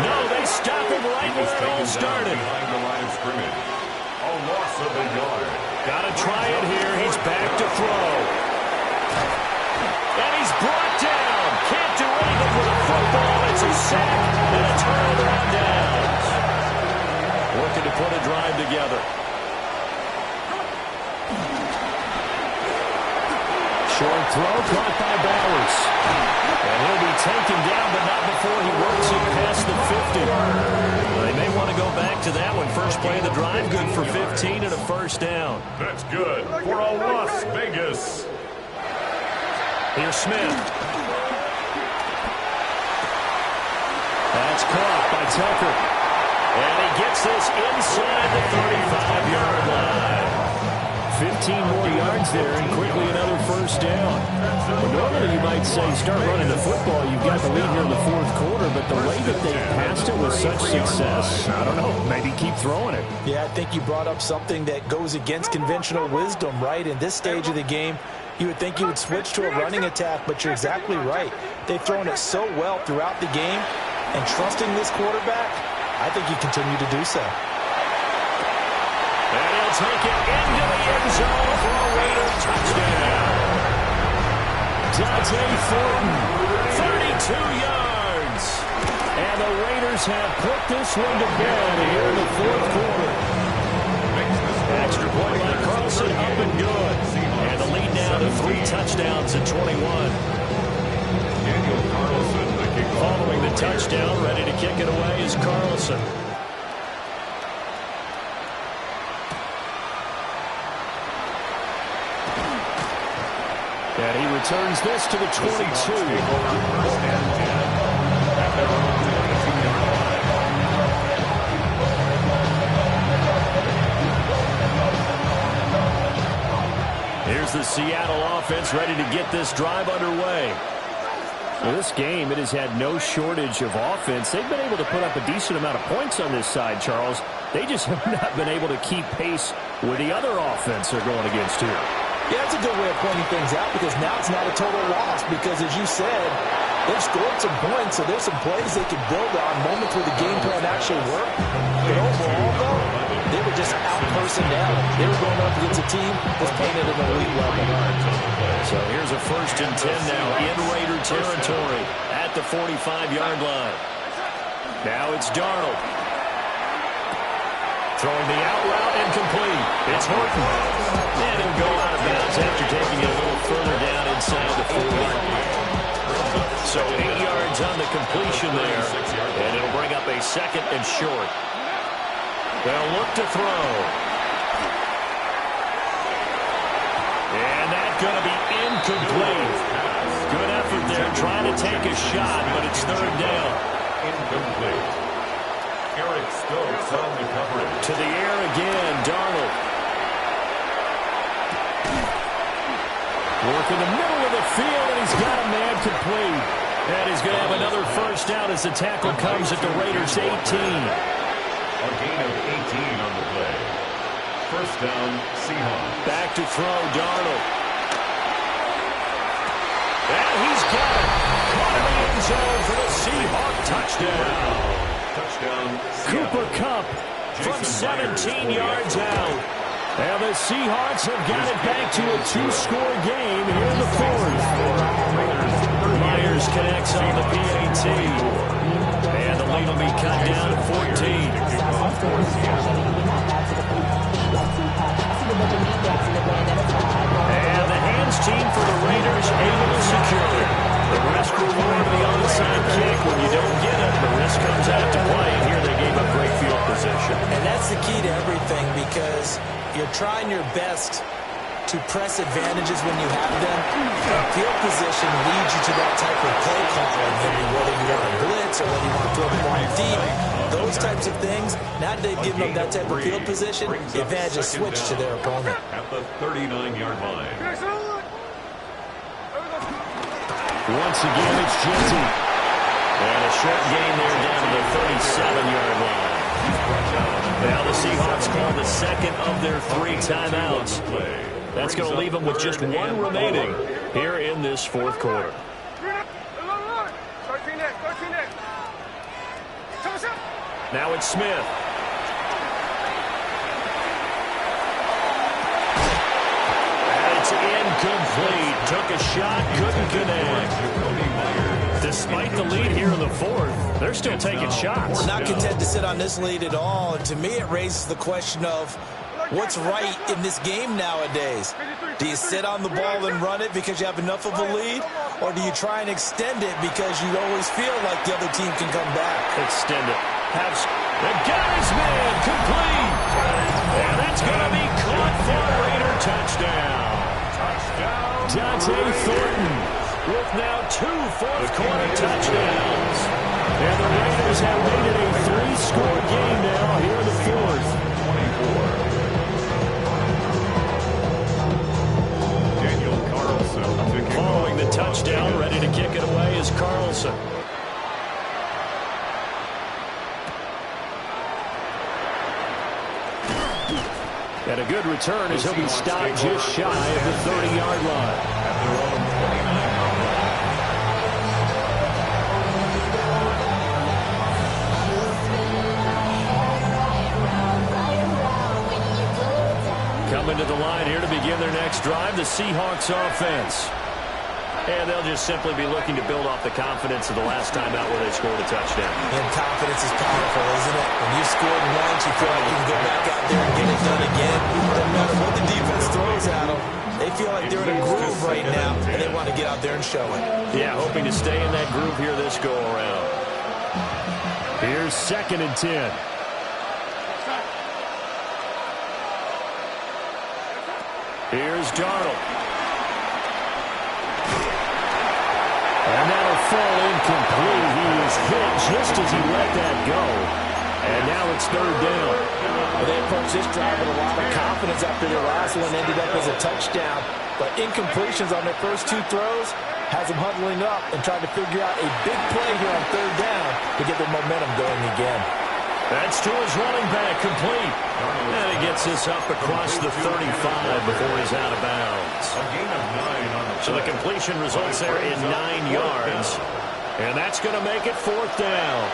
No, they stop him right where it all started. Behind the line of scrimmage. A loss of a yard. Got to try it here. He's back to throw. And he's brought down. Can't do anything with a football. It's a sack and a turnover on downs. Looking to put a drive together. Short throw caught by Bowers. And he'll be taken down, but not before he works it past the 50. They may want to go back to that one. First play of the drive, good for 15 and a first down. That's good for a Las Vegas. Here's Smith. That's caught by Tucker. And he gets this inside the 35-yard line. 15 more yards there, and quickly another first down. Well, normally you might say start running the football. You've got the lead here in the fourth quarter, but the way that they passed it with such success, I don't know, maybe keep throwing it. Yeah, I think you brought up something that goes against conventional wisdom, right? In this stage of the game, you would think you would switch to a running attack, but you're exactly right. They've thrown it so well throughout the game, and trusting this quarterback, I think you continue to do so. And he'll take it into the end zone for a Raider touchdown. Dante Thornton, 32 yards. And the Raiders have put this one to bed here in the fourth quarter. Extra point by Carlson, up and good. And the lead now to 3 touchdowns at 21. Daniel Carlson, the kickoff. Following the touchdown, ready to kick it away is Carlson. And he returns this to the 22. Here's the Seattle offense ready to get this drive underway. Well, this game, it has had no shortage of offense. They've been able to put up a decent amount of points on this side, Charles. They just have not been able to keep pace with the other offense they're going against here. Yeah, that's a good way of pointing things out because now it's not a total loss because, as you said, they've scored some points, so there's some plays they can build on, moments where the game plan actually worked. But overall, though, they were just out-personnel. They were going up against a team that's playing at an elite level. So here's a 1st and 10 now in Raider territory at the 45-yard line. Now it's Darnold. Throwing the out route incomplete. It's Horton. And he'll go out of bounds after taking it a little further down inside the 40. So 8 yards on the completion there. And it'll bring up a 2nd and short. They'll look to throw. And that's going to be incomplete. Good effort there trying to take a shot, but it's 3rd down. Incomplete. Eric Stokes on the coverage. To the air again, Darnold. Work in the middle of the field, and he's got a man complete. And he's going to have another first down as the tackle comes at the Raiders' 18. A gain of 18 on the play. First down, Seahawks. Back to throw, Darnold. And he's got it. Caught in the end zone for the Seahawk touchdown. Touchdown, Cooper Kupp from 17 yards out. And the Seahawks have got it back to a 2-score game here in the 4th. Myers connects on the PAT. And the lead will be cut down to 14. And the hands team for the Raiders able to secure it. The risk reward of the onside kick. When you don't get it, the risk comes out to play. And here they gave up great field position. And that's the key to everything because you're trying your best to press advantages when you have them. Field position leads you to that type of play calling, whether you want to blitz or whether you want to throw the ball deep. Those types of things, now they've given them that type of field position, the advantage is switched to their opponent. At the 39-yard line. Once again, it's Jeanty. And a short gain there down to the 37-yard line. Now the Seahawks call the second of their 3 timeouts. That's going to leave them with just 1 remaining here in this fourth quarter. Now it's Smith. And it's incomplete. Took a shot, couldn't connect. Despite the lead here in the fourth, they're still taking shots. We're not content to sit on this lead at all. And to me, it raises the question of what's right in this game nowadays. Do you sit on the ball and run it because you have enough of a lead? Or do you try and extend it because you always feel like the other team can come back? Extend it. They got his man complete. And that's going to be caught for a Raider touchdown. Dante Thornton with now 2 fourth-quarter touchdowns. And the Raiders have made it a 3-score game now here in the fourth. 24. Daniel Carlson. Following the touchdown, ready to kick it away is Carlson. And a good return as he'll be stopped just shy of the 30-yard line. At their own 29-yard line. Coming to the line here to begin their next drive, the Seahawks offense. And they'll just simply be looking to build off the confidence of the last time out where they scored a touchdown. And confidence is powerful, isn't it? When you've scored once, you feel like you can go back out there and get it done again. No matter what the defense throws at them, they feel like they're in a groove right now, and they want to get out there and show it. Yeah, hoping to stay in that groove here this go-around. Here's 2nd and 10. Here's Darnold. And that'll fall incomplete. He was hit just as he let that go. And now it's 3rd down. Well, they approached this drive with a lot of confidence after their last one ended up as a touchdown. But incompletions on their first 2 throws has them huddling up and trying to figure out a big play here on 3rd down to get their momentum going again. That's to his running back, complete. And he gets this up across the 35 before he's out of bounds. A gain of 9 on the So the completion results there in 9 yards. And that's going to make it 4th down.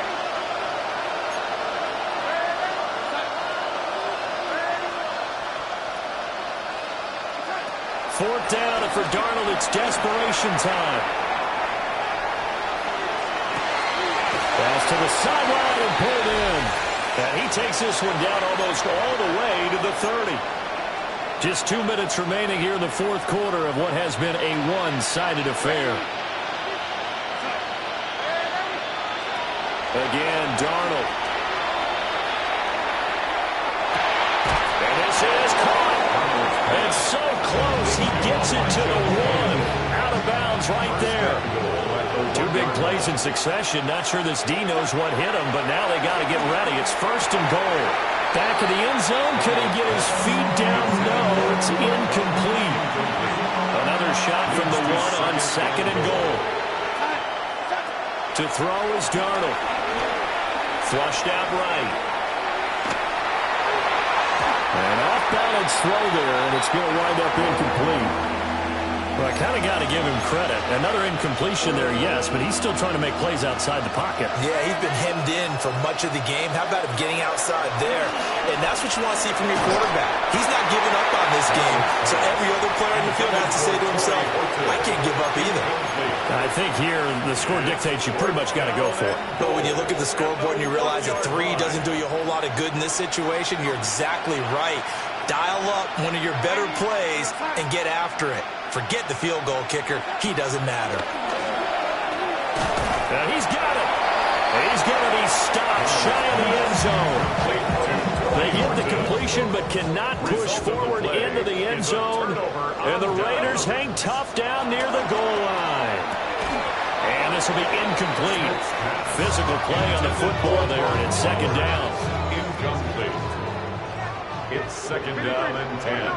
Fourth down, and for Darnold, it's desperation time. Pass to the sideline and pulled in. And he takes this one down almost all the way to the 30. Just 2 minutes remaining here in the fourth quarter of what has been a one-sided affair. Again, Darnold. And this is caught. And so close, he gets it to the 1. Out of bounds right there. 2 big plays in succession. Not sure this D knows what hit him, but now they got to get ready. It's 1st and goal. Back of the end zone. Could he get his feet down? No, it's incomplete. Another shot from the 1 on 2nd and goal. To throw is Darnold. Flushed out right. An off-balance throw there, and it's going to wind up incomplete. Well, I kind of got to give him credit. Another incompletion there, yes, but he's still trying to make plays outside the pocket. Yeah, he's been hemmed in for much of the game. How about him getting outside there? And that's what you want to see from your quarterback. He's not giving up on this game, so every other player in the field has to say to himself, I can't give up either. I think here the score dictates you pretty much got to go for it. But when you look at the scoreboard and you realize that 3 doesn't do you a whole lot of good in this situation, you're exactly right. Dial up one of your better plays and get after it. Forget the field goal kicker. He doesn't matter. And he's got it. And he's going to be stopped shy of the end zone. They get the completion but cannot push forward into the end zone. And the Raiders hang tough down near the goal line. And this will be incomplete. Physical play on the football there, and it's second down. Incomplete. It's second down and 10.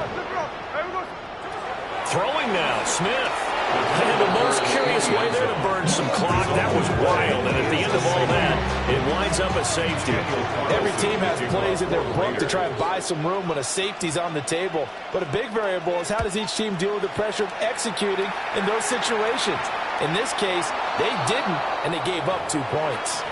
Throwing now, Smith. And the most curious way there to burn some clock. That was wild, and at the end of all that, it winds up a safety. Every team has plays in their book to try and buy some room when a safety's on the table. But a big variable is how does each team deal with the pressure of executing in those situations. In this case, they didn't, and they gave up 2 points.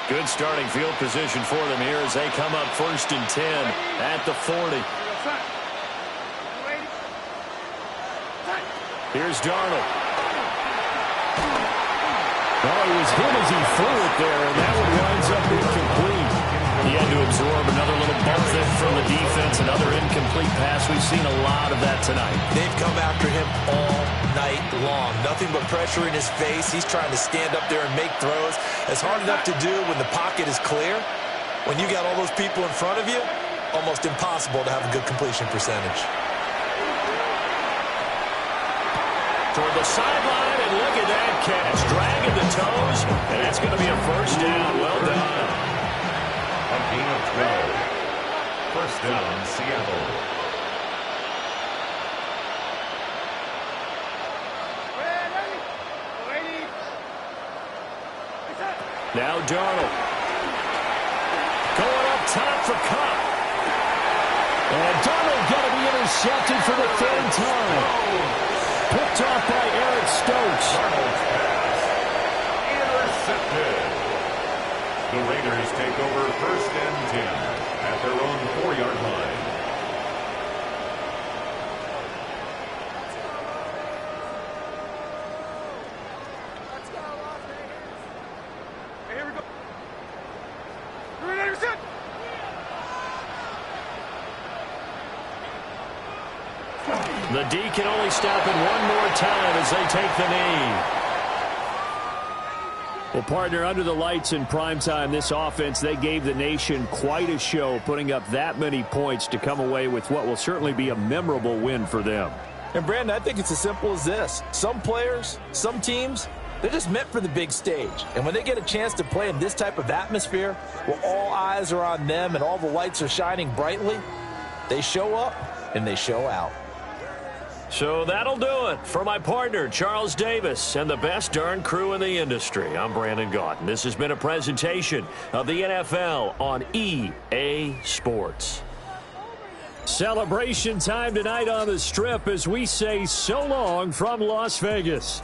Good starting field position for them here as they come up 1st and 10 at the 40. Here's Darnold. Oh, it was him as he threw it there, and that one winds up incomplete. He had to absorb another little bump there from the defense, another incomplete pass. We've seen a lot of that tonight. They've come after him all night long. Nothing but pressure in his face. He's trying to stand up there and make throws. It's hard enough to do when the pocket is clear. When you got all those people in front of you, almost impossible to have a good completion percentage. Toward the sideline, and look at that catch. Dragging the toes, and that's going to be a first down. Well done. A gain of 12. First down, Seattle. Now Darnold. Going up top for Kupp. And Darnold going to be intercepted for the 3rd time. Picked off by Eric Stokes. Intercepted. The Raiders take over 1st and 10 at their own 4-yard line. The D can only stop it one more time as they take the knee. Well, partner, under the lights in primetime, this offense, they gave the nation quite a show, putting up that many points to come away with what will certainly be a memorable win for them. And, Brandon, I think it's as simple as this. Some players, some teams, they're just meant for the big stage. And when they get a chance to play in this type of atmosphere, where all eyes are on them and all the lights are shining brightly, they show up and they show out. So that'll do it for my partner, Charles Davis, and the best darn crew in the industry. I'm Brandon Gaudin. This has been a presentation of the NFL on EA Sports. Celebration time tonight on the Strip as we say so long from Las Vegas.